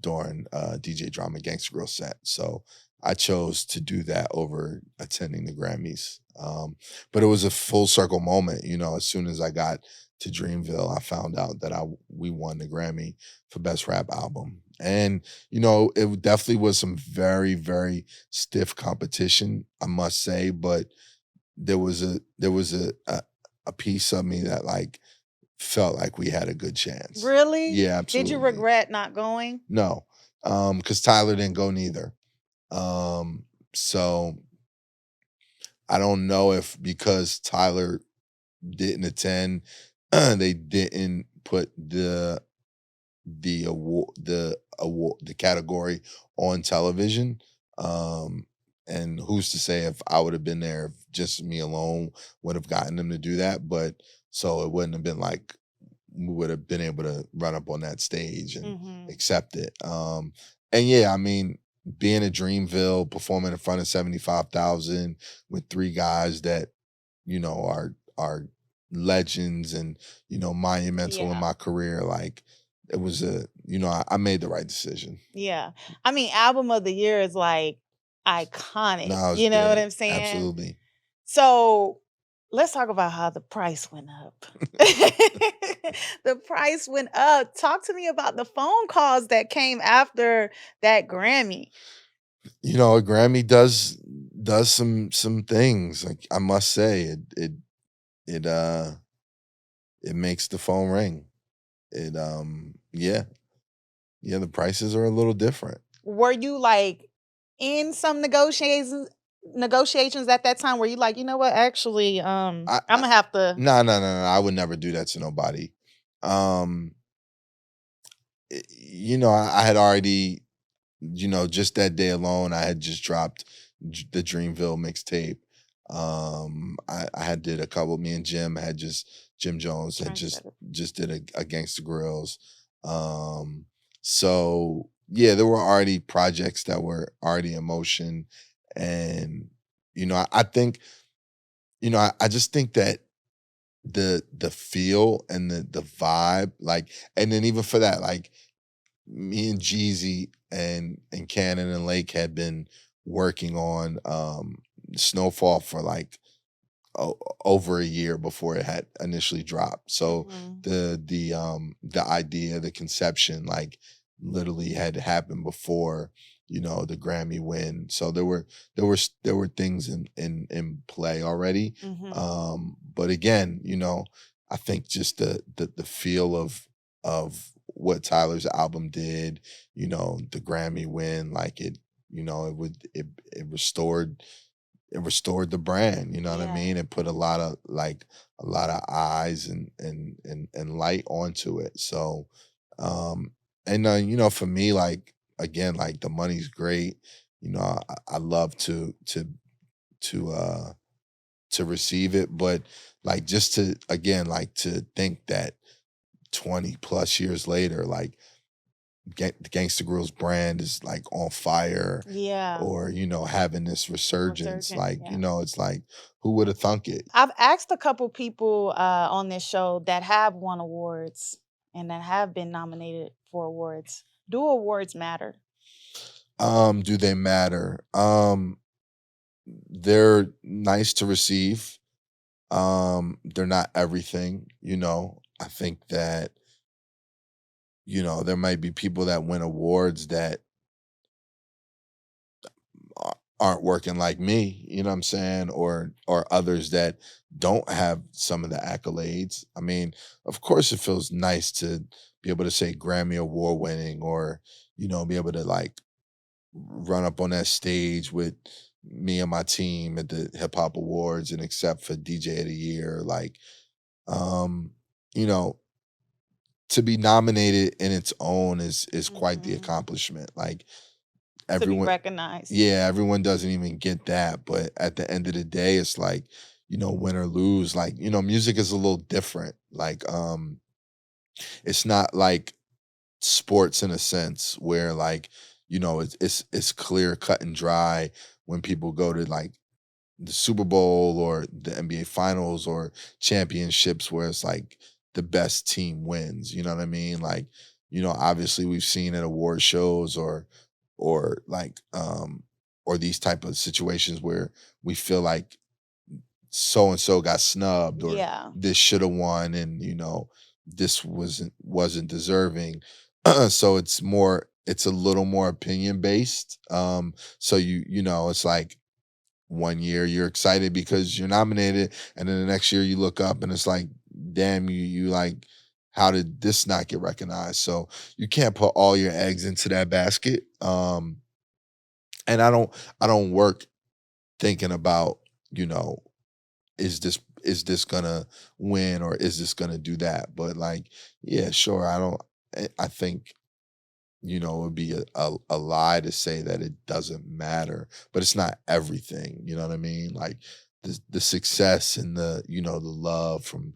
during DJ DRAM and Gangsta Grillz set. So I chose to do that over attending the Grammys. But it was a full circle moment. As soon as I got to Dreamville, I found out that we won the Grammy for Best Rap Album. And, it definitely was some very, very stiff competition, I must say, but there was a piece of me that, like, felt like we had a good chance. Really? Yeah, absolutely. Did you regret not going? No, because Tyler didn't go neither. So I don't know if because Tyler didn't attend, they didn't put the category on television. And who's to say if I would have been there, if just me alone would have gotten them to do that. But so it wouldn't have been like we would have been able to run up on that stage and accept it. And yeah, I mean, being at Dreamville, performing in front of 75,000 with three guys that, are legends and, monumental in my career, like, it was I made the right decision. Yeah. I mean, album of the year is, like, iconic. No, you know what I'm saying? Absolutely. So let's talk about how the price went up. The price went up. Talk to me about the phone calls that came after that Grammy. A Grammy does some things. Like, I must say, it makes the phone ring. The prices are a little different. Were you, like, in some negotiations at that time? Were you like, you know what, actually, I'm gonna have to? No. I would never do that to nobody. I had already, just that day alone, I had just dropped the Dreamville mixtape. I had did a couple. Me and Jim Jones had just did a Gangsta Grillz. So yeah, there were already projects that were already in motion, and I think, I just think that the feel and the vibe, like, and then even for that, like, me and Jeezy and Cannon and Lake had been working on Snowfall for, like, over a year before it had initially dropped. So the idea, the conception, like, literally had happened before the Grammy win. So there were things in play already. But again, I think just the feel of what Tyler's album did, the Grammy win, like, it restored it restored the brand, you know what I Yeah. mean? It put a lot of eyes and light onto it. So and you know, for me, like again, like the money's great. You know, I love to uh to receive it, but like just to again, like to think that 20 plus years later, like the Gangsta Grillz brand is like on fire, Yeah. or you know, having this resurgence. Like, Yeah. you know, it's like, who would have thunk it? I've asked a couple people on this show that have won awards and that have been nominated for awards. Do awards matter? Do they matter? They're nice to receive. They're not everything, you know. I think that, you know, there might be people that win awards that aren't working like me, you know what I'm saying? Or others that don't have some of the accolades. I mean, of course it feels nice to be able to say Grammy award winning, or, you know, be able to like run up on that stage with me and my team at the hip hop awards and accept for DJ of the year. Like, um, you know, to be nominated in its own is quite the accomplishment. Like To be everyone, recognized. yeah, everyone doesn't even get that. But at the end of the day, it's like, you know, win or lose, like, you know, music is a little different. Like, it's not like sports in a sense where like, you know, it's clear cut and dry when people go to like the Super Bowl or the NBA finals or championships, where it's like the best team wins. You know what I mean? Like, you know, obviously we've seen at award shows or like or these type of situations where we feel like so and so got snubbed, or Yeah. this should have won, and you know, this wasn't deserving. So it's a little more opinion based. So you know, it's like one year you're excited because you're nominated, and then the next year you look up and it's like, damn, you like, how did this not get recognized? So you can't put all your eggs into that basket. And I don't work thinking about, you know, is this gonna win, or is this gonna do that? But like, yeah, sure. I think, you know, it would be a lie to say that it doesn't matter, but it's not everything. You know what I mean? Like the success and the, you know, the love from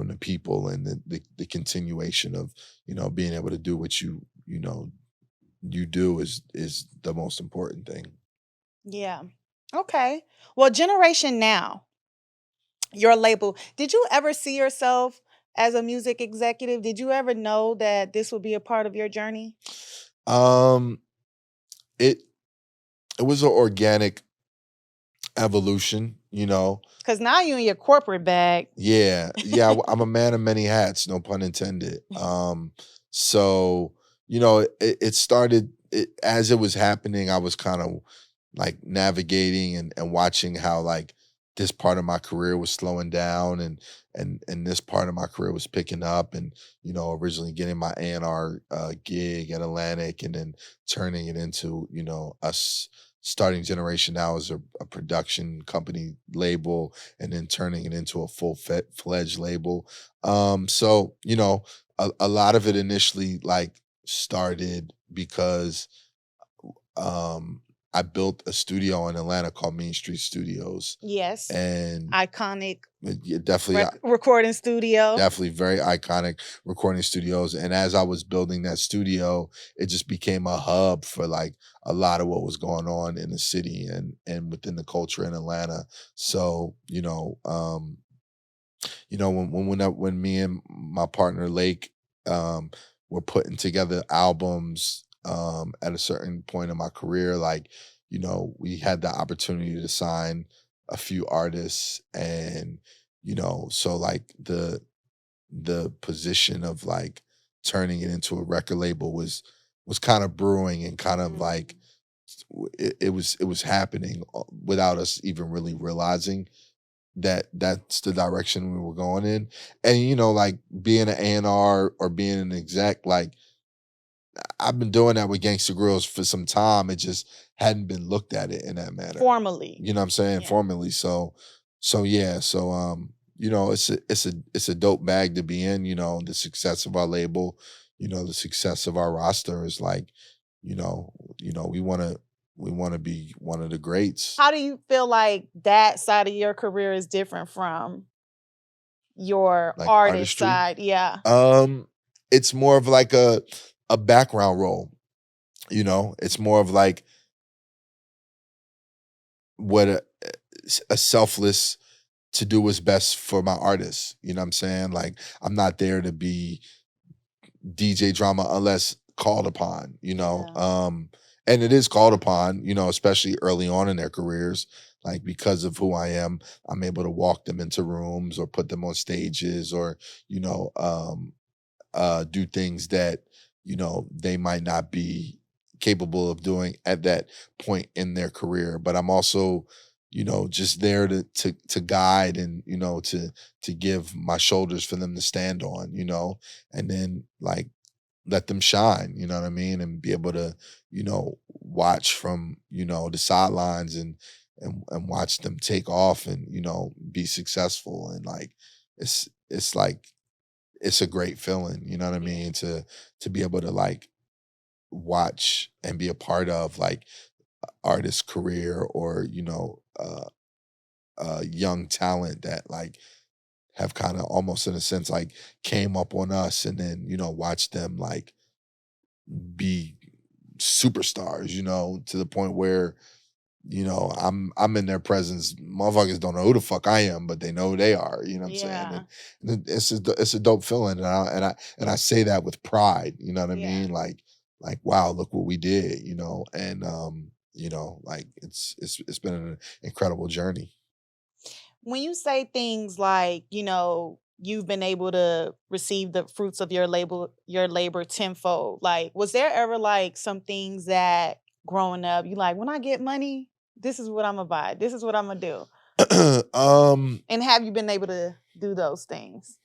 the people, and the continuation of, you know, being able to do what you know you do is the most important thing. Yeah. Okay. Well, Generation Now, your label, did you ever see yourself as a music executive? Did you ever know that this would be a part of your journey? Um, it it was an organic evolution, you know. Because now you in your corporate bag. Yeah, yeah, I'm a man of many hats, no pun intended. So, you know, it started as it was happening. I was kind of like navigating and watching how like this part of my career was slowing down, and this part of my career was picking up, and you know, originally getting my A&R gig at Atlantic, and then turning it into, you know, us starting Generation Now as a production company label, and then turning it into a fledged label. So, you know, a lot of it initially like started because um I built a studio in Atlanta called Main Street Studios. Yes. And Iconic yeah, definitely recording studio. definitely very iconic recording studios. And as I was building that studio, it just became a hub for like a lot of what was going on in the city and within the culture in Atlanta. So, you know, when me and my partner Lake were putting together albums at a certain point in my career, like, you know, we had the opportunity to sign a few artists, and you know, so like the position of like turning it into a record label was kind of brewing, and kind of like it was happening without us even really realizing that that's the direction we were going in. And you know, like being an A&R or being an exec, like I've been doing that with Gangsta Grillz for some time. It just hadn't been looked at it in that manner. Formally. You know what I'm saying? Yeah. Formally. So yeah. So you know, it's a dope bag to be in, you know, the success of our label, you know, the success of our roster is like, you know, we wanna be one of the greats. How do you feel like that side of your career is different from your Like artist artistry? side? Yeah. It's more of like a background role, you know? It's more of like what a selfless to do what's best for my artists. You know what I'm saying? Like I'm not there to be DJ drama unless called upon, you know. Yeah. And it is called upon, you know, especially early on in their careers. Like because of who I am, I'm able to walk them into rooms or put them on stages or, you know, do things that, you know, they might not be capable of doing at that point in their career. But I'm also, you know, just there to guide and, you know, to give my shoulders for them to stand on, you know, and then like let them shine, you know what I mean? And be able to, you know, watch from, you know, the sidelines and watch them take off and, you know, be successful. And like it's like it's a great feeling, you know what I Yeah. mean? To be able to like watch and be a part of like artist career or, you know, young talent that like have kind of almost in a sense like came up on us and then, you know, watch them like be superstars, you know, to the point where, you know, I'm in their presence. Motherfuckers don't know who the fuck I am, but they know who they are. You know what I'm saying? Yeah. And it's a dope feeling, and I say that with pride. You know what I Yeah. mean? Like wow, look what we did. You know, and you know, like it's been an incredible journey. When you say things like, you know, you've been able to receive the fruits of your labor tenfold, like, was there ever like some things that growing up, you like, when I get money, this is what I'm gonna buy, this is what I'm gonna do? And have you been able to do those things?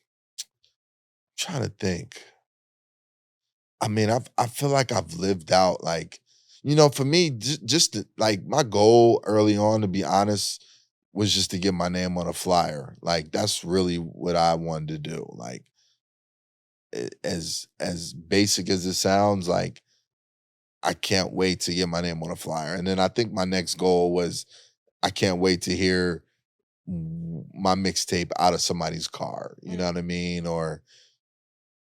Trying to think. I mean, I feel like I've lived out like, you know, for me, just like my goal early on, to be honest, was just to get my name on a flyer. Like that's really what I wanted to do. Like as basic as it sounds, like I can't wait to get my name on a flyer. And then I think my next goal was I can't wait to hear my mixtape out of somebody's car. You know what I mean? Or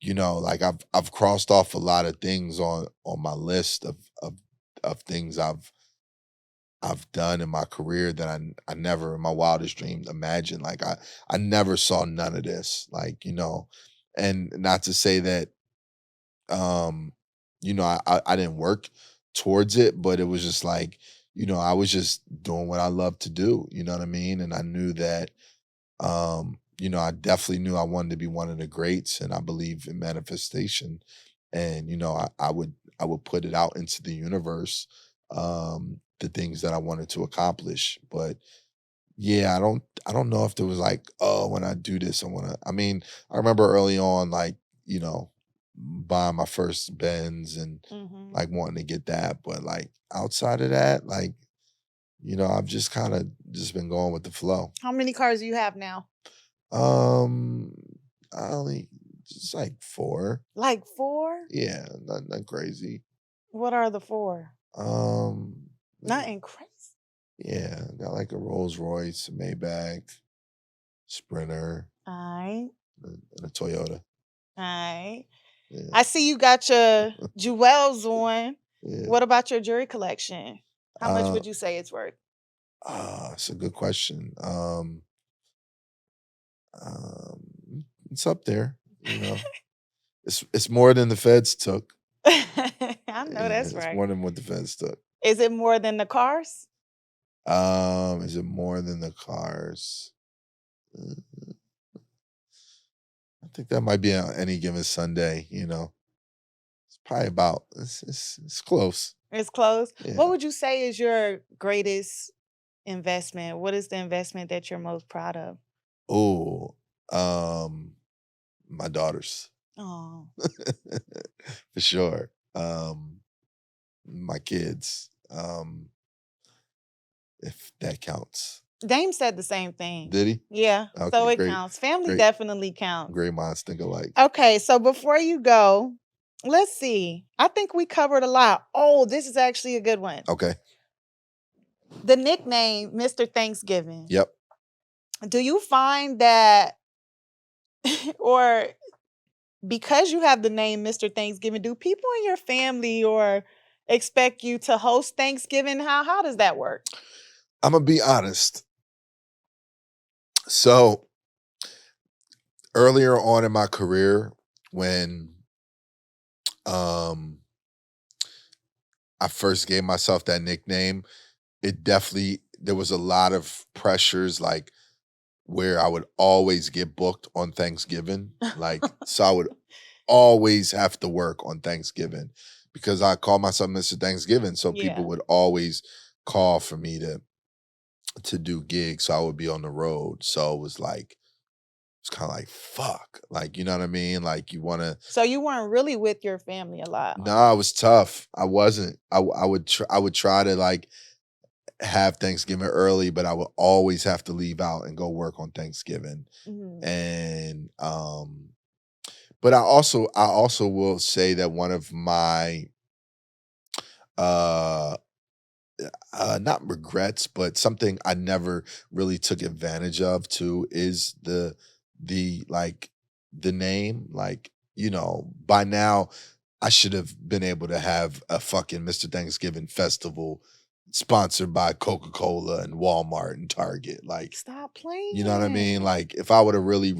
you know, like I've crossed off a lot of things on my list of things I've done in my career that I never in my wildest dreams imagined. Like I never saw none of this. Like, you know, and not to say that you know, I didn't work towards it, but it was just like, you know, I was just doing what I love to do, you know what I mean? And I knew that you know, I definitely knew I wanted to be one of the greats and I believe in manifestation. And, you know, I would put it out into the universe, the things that I wanted to accomplish. But yeah, I don't know if there was like, oh, when I do this, I mean, I remember early on, like, you know, buying my first Benz and Mhm. like wanting to get that. But like outside of that, like, you know, I've just kind of just been going with the flow. How many cars do you have now? Um, I only just like 4. Like 4? Yeah, not crazy. What are the 4? Um, Nothing crazy. yeah, got like a Rolls Royce, a Maybach, Sprinter, Alright, and a Toyota. alright. Yeah, I see you got your jewels on. yeah. What about your jewelry collection? How much Uh, would you say it's worth? it's a good question. It's up there. You know, it's more than the feds took. I know Yeah, that's it's right. more than what the feds took. Is it more than the cars? Is it more than the cars? Uh, I think that might be on any given Sunday, you know. It's probably about it's close. It's close. What Yeah. would you say is your greatest investment? What is the investment that you're most proud of? Oh, um, my daughters. Oh, For sure. my kids, if that counts. Dame said the same thing. Did he? Yeah. Okay, So it great, counts. Family great. definitely counts. Great minds think alike. Okay, so before you go, let's see. I think we covered a lot. Oh, this is actually a good one. Okay. The nickname Mr. Thanksgiving. Yep. Do you find that, or because you have the name Mr. Thanksgiving, do people in your family or expect you to host Thanksgiving? How does that work? I'm gonna be honest. So earlier on in my career, when I first gave myself that nickname, there was a lot of pressures, like where I would always get booked on Thanksgiving. Like, so I would always have to work on Thanksgiving because I call myself Mr. Thanksgiving. So people would always call for me to do gigs. So I would be on the road. So it was like, it's kind of like, fuck. Like, you know what I mean? Like, you want to. So you weren't really with your family a lot. No, it was tough. I wasn't. I would try to like have Thanksgiving early, but I would always have to leave out and go work on Thanksgiving. And but I also will say that one of my not regrets, but something I never really took advantage of too is the name. Like, you know, by now I should have been able to have a fucking Mr. Thanksgiving festival sponsored by Coca-Cola and Walmart and Target. Like, stop playing. You know what I mean? Like, if I would have really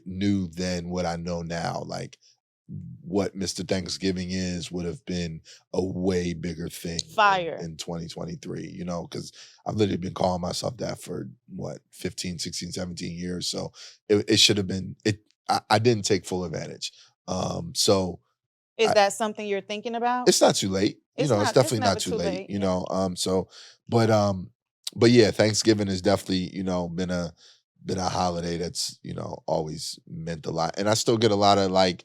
knew then what I know now, like what Mr. Thanksgiving would have been a way bigger thing in 2023, you know, because I've literally been calling myself that for what, 15, 16, 17 years. So it should have been I didn't take full advantage. So is that something you're thinking about? It's not too late. It's definitely not too late, you know. But yeah, Thanksgiving has definitely, you know, been a holiday that's, you know, always meant a lot. And I still get a lot of like,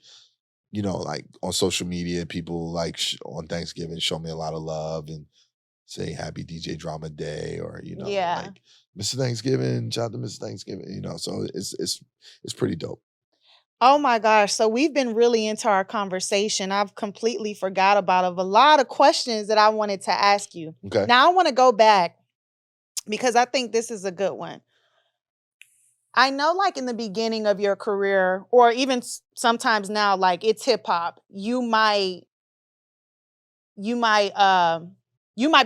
you know, like on social media, people like on Thanksgiving show me a lot of love and say happy DJ Drama Day, or, you know, like Mr. Thanksgiving, shout out to Mr. Thanksgiving, you know. So it's pretty dope. Oh my gosh. So we've been really into our conversation. I've completely forgot about a lot of questions that I wanted to ask you. Okay. Now I want to go back because I think this is a good one. I know, like in the beginning of your career, or even sometimes now, like it's hip hop, you might be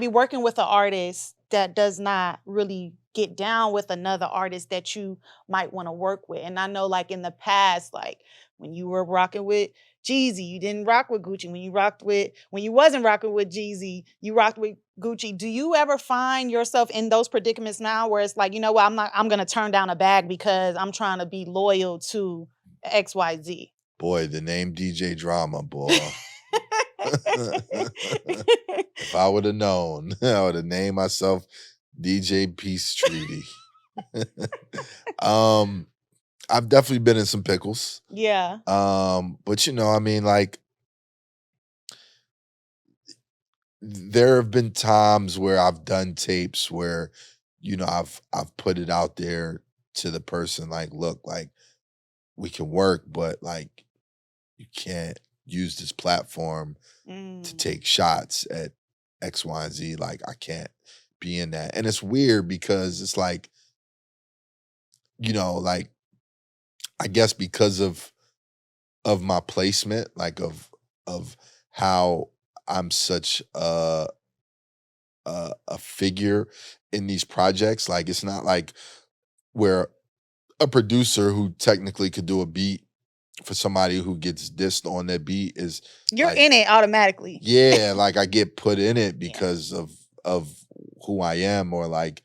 working with an artist that does not really get down with another artist that you might want to work with. And I know, like in the past, like when you were rocking with Jeezy, you didn't rock with Gucci. When you wasn't rocking with Jeezy, you rocked with Gucci. Do you ever find yourself in those predicaments now where it's like, you know what, I'm gonna turn down a bag because I'm trying to be loyal to XYZ? Boy, the name DJ Drama, boy. If I would have known, I would have named myself DJ Peace Treaty. I've definitely been in some pickles. Yeah. But you know, I mean, like, there have been times where I've done tapes where, you know, I've put it out there to the person, like, look, like, we can work, but like, you can't use this platform to take shots at X, Y, and Z. Like, I can't be in that. And it's weird because it's like, you know, like, I guess because of my placement, like of how I'm such a figure in these projects. Like, it's not like where a producer who technically could do a beat for somebody who gets dissed on that beat is you're like, in it automatically. Yeah, like I get put in it because of who I am or like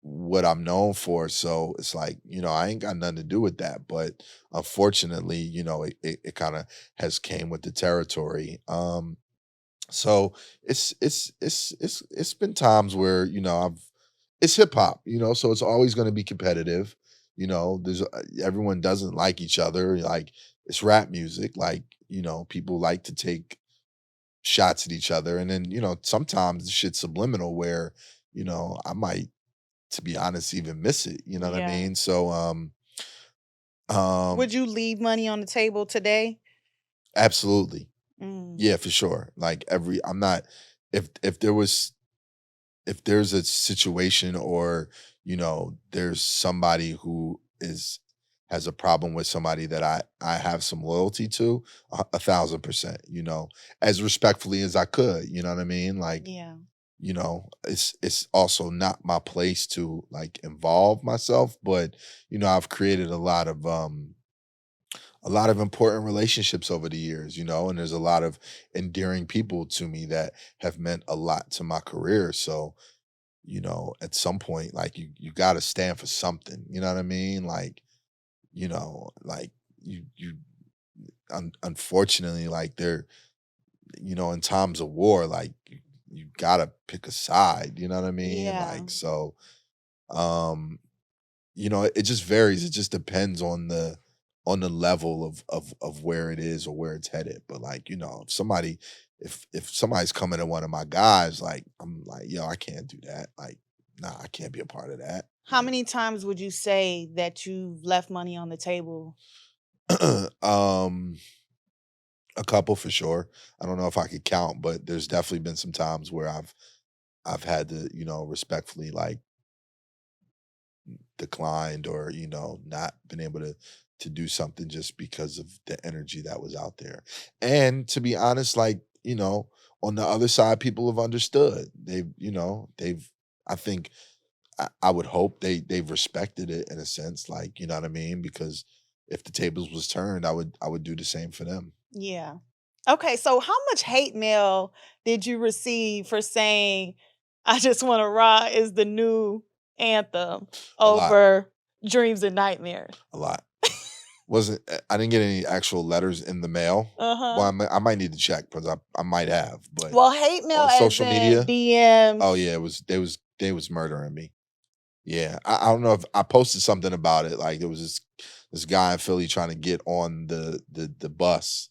what I'm known for. So it's like, you know, I ain't got nothing to do with that. But unfortunately, you know, it kind of has came with the territory. So it's been times where, you know, it's hip hop, you know, so it's always going to be competitive. You know, everyone doesn't like each other. Like, it's rap music. Like, you know, people like to take shots at each other, and then, you know, sometimes the shit's subliminal where, you know, I might, to be honest, even miss it. You know what I Yeah. mean? So Would you leave money on the table today? absolutely. Mm. Yeah, for sure. Like I'm not, if there was, if there's a situation, or, you know, there's somebody who is, has a problem with somebody that I have some loyalty to, 1,000%, you know, as respectfully as I could, you know what I mean? Like, Yeah. you know, it's also not my place to like involve myself, but, you know, I've created a lot of important relationships over the years, you know, and there's a lot of endearing people to me that have meant a lot to my career. So, you know, at some point, like you got to stand for something. You know what I mean? Like, you know, like you unfortunately, like they're, you know, in times of war, like you got to pick a side. You know what I mean? Yeah. Like so, um, you know, it just varies. It just depends on the level of where it is or where it's headed. But like, you know, if somebody, if somebody's coming to one of my guys, like I'm like, yo, I can't do that. Like, nah, I can't be a part of that. How many times would you say that you've left money on the table? um, a couple for sure. I don't know if I could count, but there's definitely been some times where I've had to, you know, respectfully like declined, or, you know, not been able to do something just because of the energy that was out there. And to be honest, like, you know, on the other side, people have understood. They've, you know, they've, I think, I would hope they've respected it in a sense, like, you know what I mean? Because if the tables was turned, I would do the same for them. Yeah. Okay, so how much hate mail did you receive for saying "I Just Wanna Rock" is the new anthem A lot, over "Dreams and Nightmares"? a lot. Wasn't I didn't get any actual letters in the mail. Well, Uh-huh. I might need to check because I might have, but Well, hate mail on as social in media, oh DMs. yeah, it was they was murdering me. Yeah, I don't know if I posted something about it. Like there was this guy in Philly trying to get on the bus,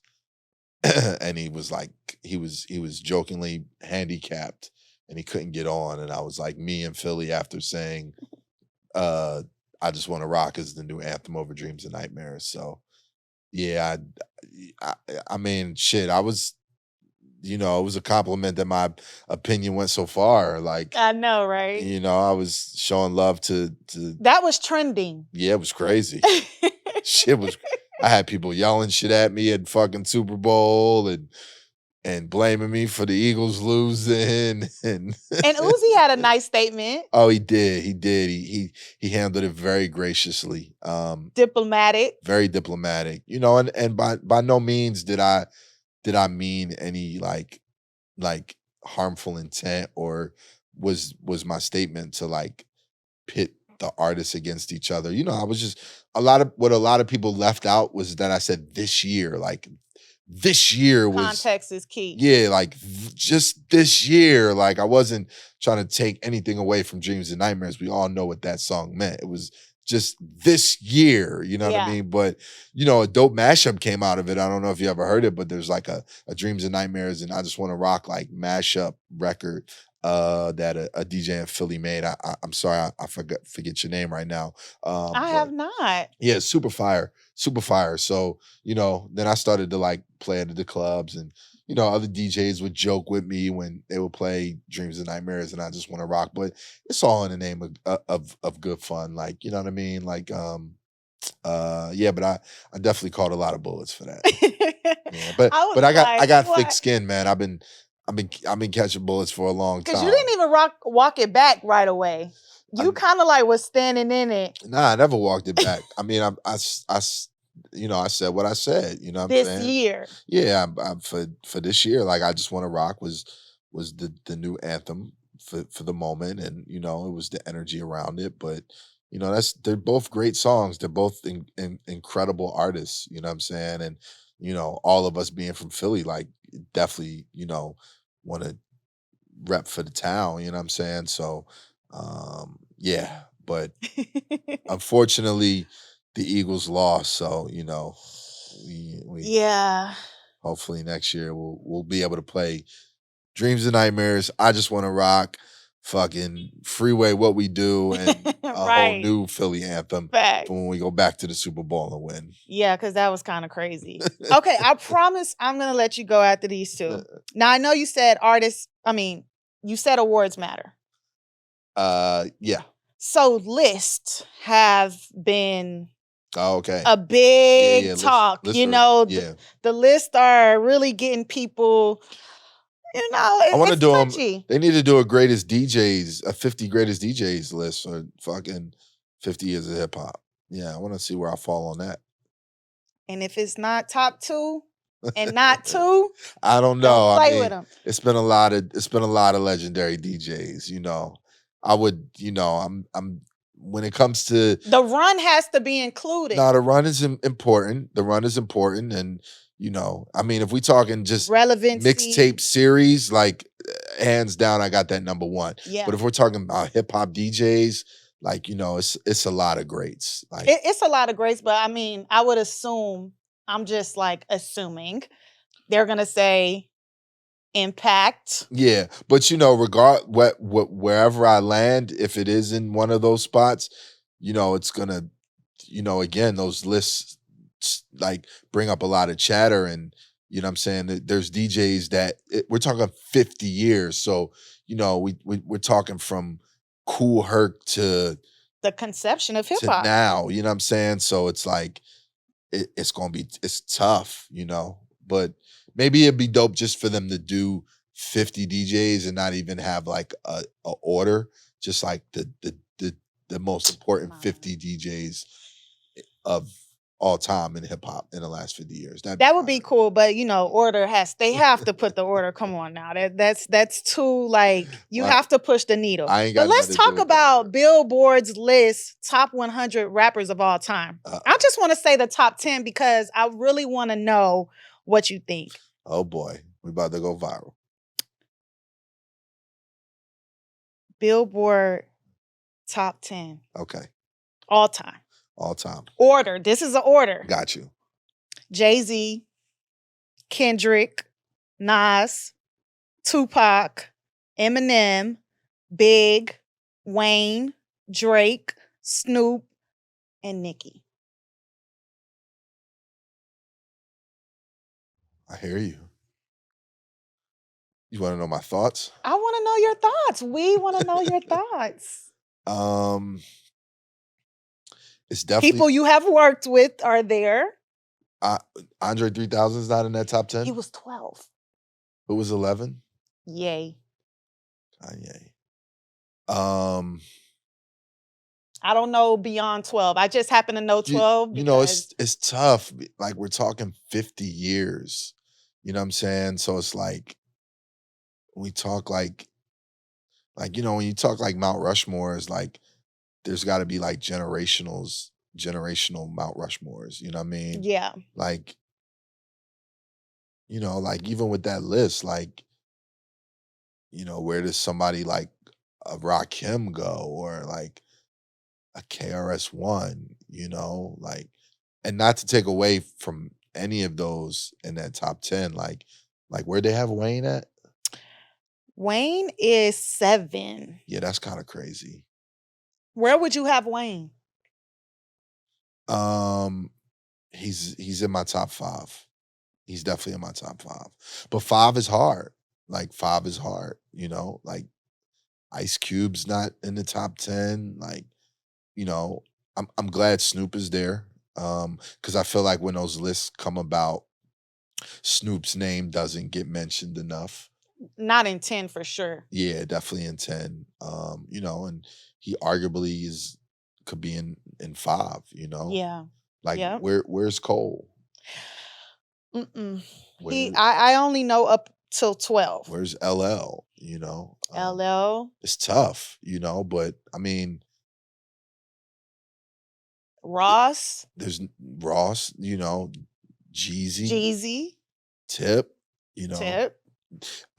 and he was like he was jokingly handicapped, and he couldn't get on. And I was like, me in Philly after saying, uh, "I Just Want to Rock" is the new anthem over Dreams and Nightmares. So yeah, I mean, shit, I was, you know, it was a compliment that my opinion went so far. Like, I know, right? you know, I was showing love to That was trending. yeah, it was crazy. Shit was I had people yelling shit at me at fucking Super Bowl, and blaming me for the Eagles losing and And Uzi had a nice statement. oh, he did. He did. He handled it very graciously. Diplomatic. Very diplomatic. You know, and by no means did I mean any like harmful intent, or was my statement to like pit the artists against each other. You know, I was just a lot of people left out was that I said this year, like this year was, Context is key. yeah, like just this year. Like I wasn't trying to take anything away from Dreams and Nightmares. We all know what that song meant. It was just this year, you know what I Yeah. mean? But you know, a dope mashup came out of it. I don't know if you ever heard it, but there's like a Dreams and Nightmares and I Just Want to Rock like mashup record that a DJ in Philly made. I'm sorry, I forget your name right now. I But have not. yeah, super fire, super fire. So, you know, then I started to like play at the clubs, and you know, other DJs would joke with me when they would play Dreams and Nightmares and I Just Want to Rock. But it's all in the name of good fun. Like, you know what I mean? Like, yeah, but I definitely caught a lot of bullets for that. Yeah, I was but I like, got thick what? skin, man. I've been catching bullets for a long Because you time. didn't even walk it back right away. You kind of like was standing in it. Nah, I never walked it back. I mean, you know, I said what I said. You know what I'm This saying? year. Yeah, I'm for this year. Like, I Just Want to Rock was the new anthem for the moment, and you know, it was the energy around it. But you know, they're both great songs. They're both incredible artists. You know what I'm saying? And you know, all of us being from Philly, like definitely, you know, want to rep for the town. You know what I'm saying? So, yeah, but unfortunately, the Eagles lost, so, you know, Yeah. Hopefully next year we'll be able to play Dreams and Nightmares, I Just Want to Rock, fucking Freeway, What We Do, and a whole new Philly anthem for when we go back to the Super Bowl and win. Yeah, because that was kind of crazy. Okay, I promise I'm gonna let you go after these two. Now I know you said you said awards matter. Yeah. So lists have been okay. a big talk. The lists are really getting people. I want to do them. They need to do a greatest DJs, a 50 greatest DJs list, or fucking 50 years of hip hop. Yeah, I want to see where I fall on that. And if it's not top 2 and not 2, I don't know. Don't play with them. It's been a lot of legendary DJs. I would. I'm when it comes to the run has to be included. No, the run is important. The run is important, and if we talking just relevancy mixtape series, like hands down, I got that number 1. Yeah. But if we're talking about hip hop DJs, it's a lot of greats. Like it's a lot of greats, but I would assume, I'm just like assuming, they're gonna say Impact. Yeah, but wherever I land, if it is in one of those spots, it's gonna, again, those lists like bring up a lot of chatter, and what I'm saying, there's DJs that we're talking 50 years, so we're talking from Kool Herc to the conception of hip hop now. You know what I'm saying? So it's like it's tough, but maybe it'd be dope just for them to do 50 DJs and not even have like a order, just like the most important 50 DJs of all time in hip hop in the last 50 years. That would be cool, but order they have to put the order. Come on now. That's too, like, you have to push the needle. But let's talk about Billboard's list, top 100 rappers of all time. I just want to say the top 10 because I really want to know what you think. Oh boy, we about to go viral. Billboard top 10. Okay. All time. All time. Order. This is an order. Got you. Jay-Z, Kendrick, Nas, Tupac, Eminem, Big, Wayne, Drake, Snoop, and Nicki. I hear you. You want to know my thoughts? I want to know your thoughts. We want to know your thoughts. It's definitely people you have worked with are there. Andre 3000 is not in that top 10. He was 12. Who was 11? Ye. Kanye. I don't know beyond 12. I just happen to know 12. It's tough. Like, we're talking 50 years. You know what I'm saying? So it's like, we talk like when you talk like Mount Rushmore, is like, there's got to be like generational Mount Rushmores. You know what I mean? Yeah. Like, like even with that list, like, where does somebody like a Rakim go, or like a KRS-One, like, and not to take away from any of those in that top 10, like where'd they have Wayne at? Wayne is 7. Yeah, that's kind of crazy. Where would you have Wayne? He's in my top 5. He's definitely in my top 5. But 5 is hard. Like, 5 is hard, like Ice Cube's not in the top 10. Like, I'm glad Snoop is there. Because I feel like when those lists come about, Snoop's name doesn't get mentioned enough. Not in 10 for sure. Yeah, definitely in 10. And he arguably could be in 5, Yeah. Like, yeah. Where's Cole? I only know up till 12. Where's LL? LL. It's tough, but I mean, Ross. There's Ross, Jeezy. Tip, Tip.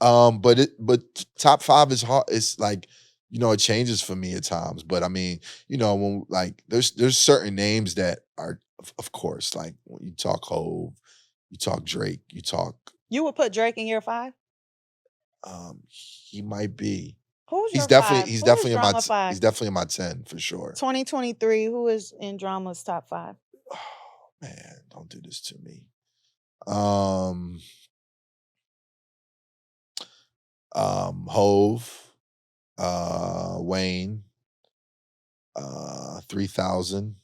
But top 5 is hard. It's like, you know, it changes for me at times. But I mean, you know, when like there's certain names that are of course, like when you talk Hove, you talk Drake, you talk You would put Drake in your 5? He might be. Who's your 5? He's Who is definitely in drama my 5? he's definitely in my 10 for sure. 2023, who is in drama's top 5? Oh man, don't do this to me. Hove, Wayne, 3000.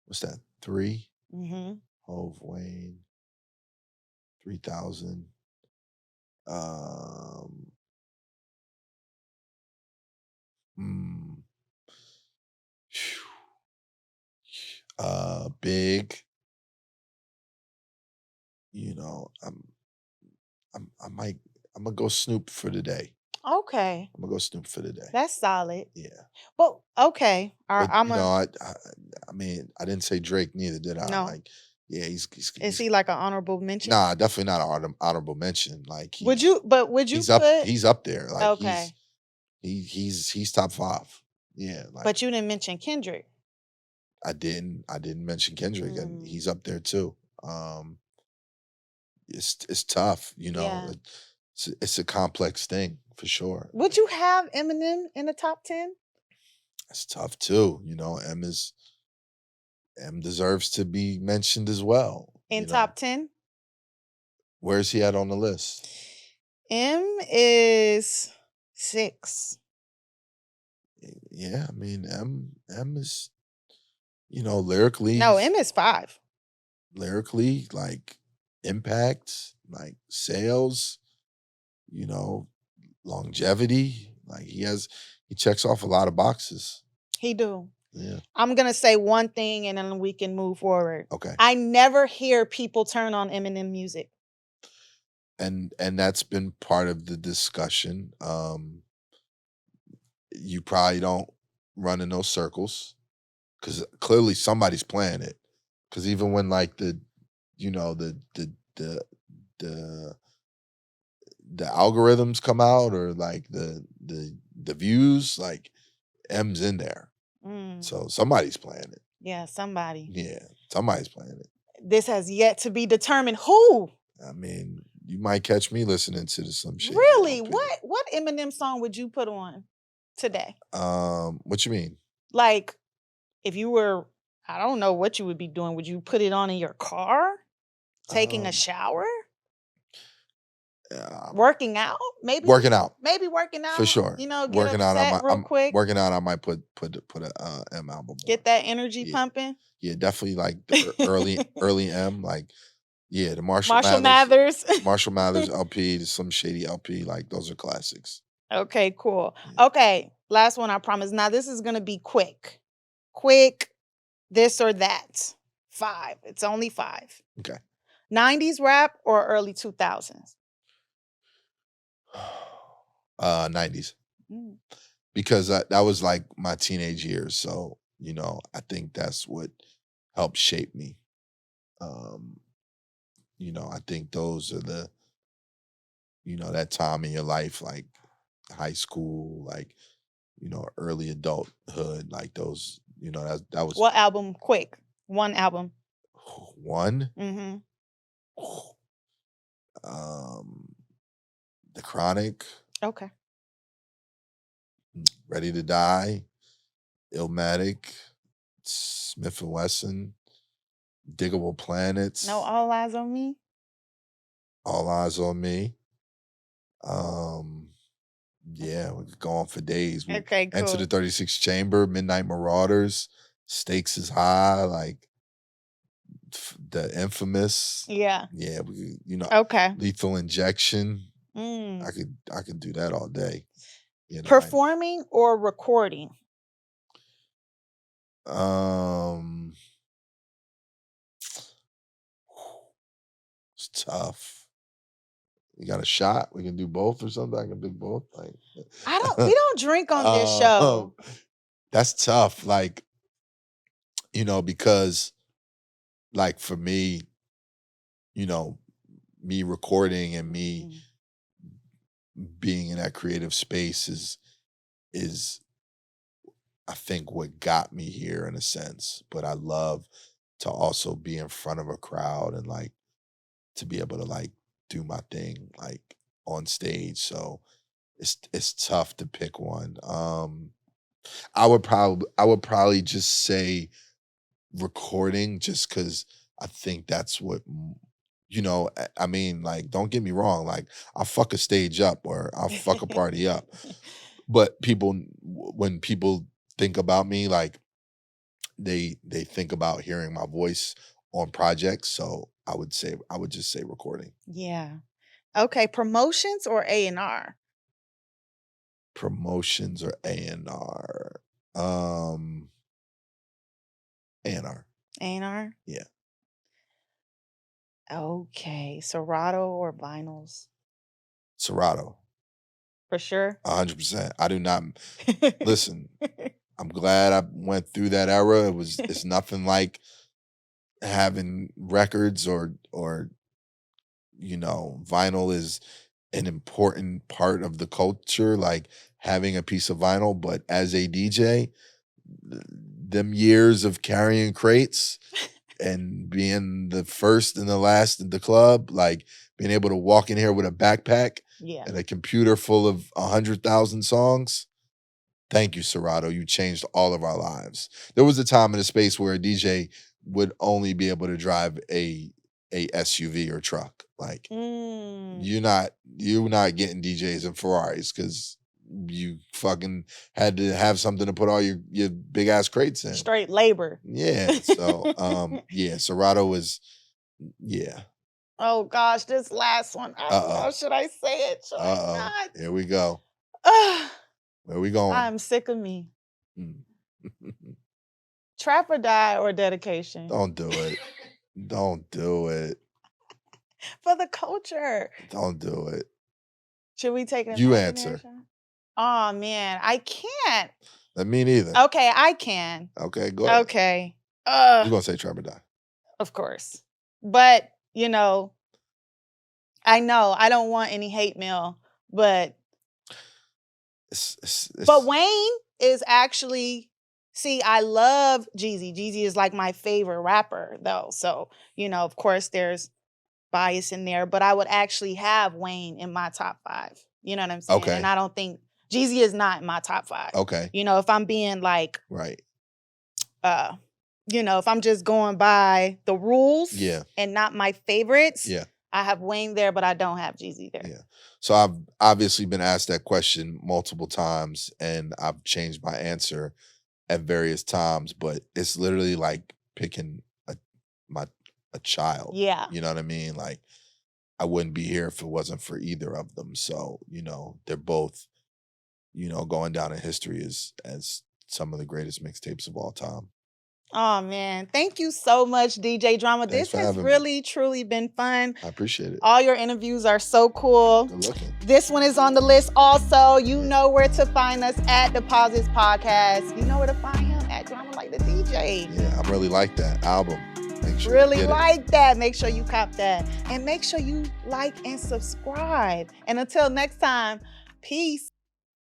What's that? 3? Mm-hmm. Hove, Wayne, 3000. Big. You know, I'm gonna go Snoop for the day. Okay. I'm gonna go Snoop for the day. That's solid. Yeah. Well, okay. But I'm you know, I mean, I didn't say Drake neither, did I? No. Like, yeah, Is he like an honorable mention? Nah, definitely not an honorable mention. Like, would you put he's up there. Like, okay. He's top 5. Yeah. Like, but you didn't mention Kendrick. I didn't mention Kendrick, and he's up there too. It's tough, you know. Yeah. It's a complex thing for sure. Would you have Eminem in the top 10? It's tough too, you know. M deserves to be mentioned as well. In top 10? Where's he at on the list? M is 6. Yeah, I mean, M is, you know, lyrically. No, M is 5. Lyrically, like impact, like sales, you know, longevity. Like he checks off a lot of boxes. He do. Yeah. I'm gonna say one thing and then we can move forward. Okay. I never hear people turn on Eminem music. And that's been part of the discussion. You probably don't run in those circles because clearly somebody's playing it. Because even when like the algorithms come out or like the views, like M's in there. So somebody's playing it. Yeah, somebody. Yeah, somebody's playing it. This has yet to be determined. Who? I mean, you might catch me listening to some shit. Really? What Eminem song would you put on today? What you mean? Like, if you were, I don't know what you would be doing. Would you put it on in your car? Taking a shower? Working out? Maybe working out. Maybe working out for sure. You know, working out. Real quick. Working out. I might put a M album. Get that energy pumping. Yeah, definitely like the early M. Like, yeah, the Marshall Mathers. Marshall Mathers LP, some shady LP. Like those are classics. Okay, cool. Yeah. Okay, last one. I promise. Now this is gonna be quick. This or that. 5. It's only 5. Okay. 90s rap or early 2000s? 90s. Because that was like my teenage years. So, you know, I think that's what helped shape me. You know, I think those are the, you know, that time in your life, like high school, like, you know, early adulthood, like those, you know, that was. What album? Quick. One album. One? Mm-hmm. The Chronic. Okay. Ready to Die. Illmatic. Smith & Wesson. Diggable Planets. No, All Eyes on Me. All Eyes on Me. Yeah, we could go on for days. Okay, cool. Enter the 36th Chamber, Midnight Marauders, Stakes is High, like the Infamous. Yeah. Yeah, we, you know. Okay. Lethal Injection. I could do that all day. You know, performing or recording? It's tough. You got a shot? We can do both or something. I can do both. Like we don't drink on this show. That's tough. Like, you know, because like for me, you know, me recording and me being in that creative space is is, I think, what got me here in a sense. But I love to also be in front of a crowd and like to be able to like do my thing like on stage. So it's tough to pick one. I would probably just say recording, just because I think that's what I mean, like, don't get me wrong, like I'll fuck a stage up or I'll fuck a party up. But when people think about me, like they think about hearing my voice on projects. So I would just say recording. Yeah. Okay, promotions or A&R? Promotions or A&R? A&R. A&R? Yeah. Okay, Serato or vinyls? Serato. For sure? 100%. I do not listen. I'm glad I went through that era. It's nothing like having records or vinyl is an important part of the culture, like having a piece of vinyl. But as a DJ, them years of carrying crates and being the first and the last in the club, like being able to walk in here with a backpack and a computer full of 100,000 songs. Thank you, Serato. You changed all of our lives. There was a time in a space where a DJ would only be able to drive a SUV or truck. Like you're not getting DJs and Ferraris because you fucking had to have something to put all your big ass crates in. Straight labor. Yeah. So yeah, Serato is Oh gosh, this last one. I don't know. Should I say it? Should I not? Here we go. Where we going? I'm sick of me. Trap or Die or Dedication? Don't do it. Don't do it. For the culture. Don't do it. Should we take it? You answer. Oh man, I can't. Me neither. Okay, I can. Okay, go ahead. Okay. You're gonna say Trap or Die. Of course. But I know I don't want any hate mail, but but Wayne is actually, see, I love Jeezy. Jeezy is like my favorite rapper though. So, of course there's bias in there, but I would actually have Wayne in my top 5. You know what I'm saying? Okay. And I don't think Jeezy is not in my top 5. Okay. If I'm being like, right. If I'm just going by the rules and not my favorites, I have Wayne there, but I don't have Jeezy there. Yeah. So I've obviously been asked that question multiple times and I've changed my answer at various times, but it's literally like picking a child. Yeah. You know what I mean? Like I wouldn't be here if it wasn't for either of them. So, they're both, going down in history as some of the greatest mixtapes of all time. Oh man, thank you so much, DJ Drama. Thanks this has really, truly been fun. I appreciate it. All your interviews are so cool. Good looking. This one is on the list also. You know where to find us at Deposits Podcast. You know where to find him at Drama Like the DJ. Yeah, I really like that album. Make sure really like that. Make sure you cop that. And make sure you like and subscribe. And until next time, peace.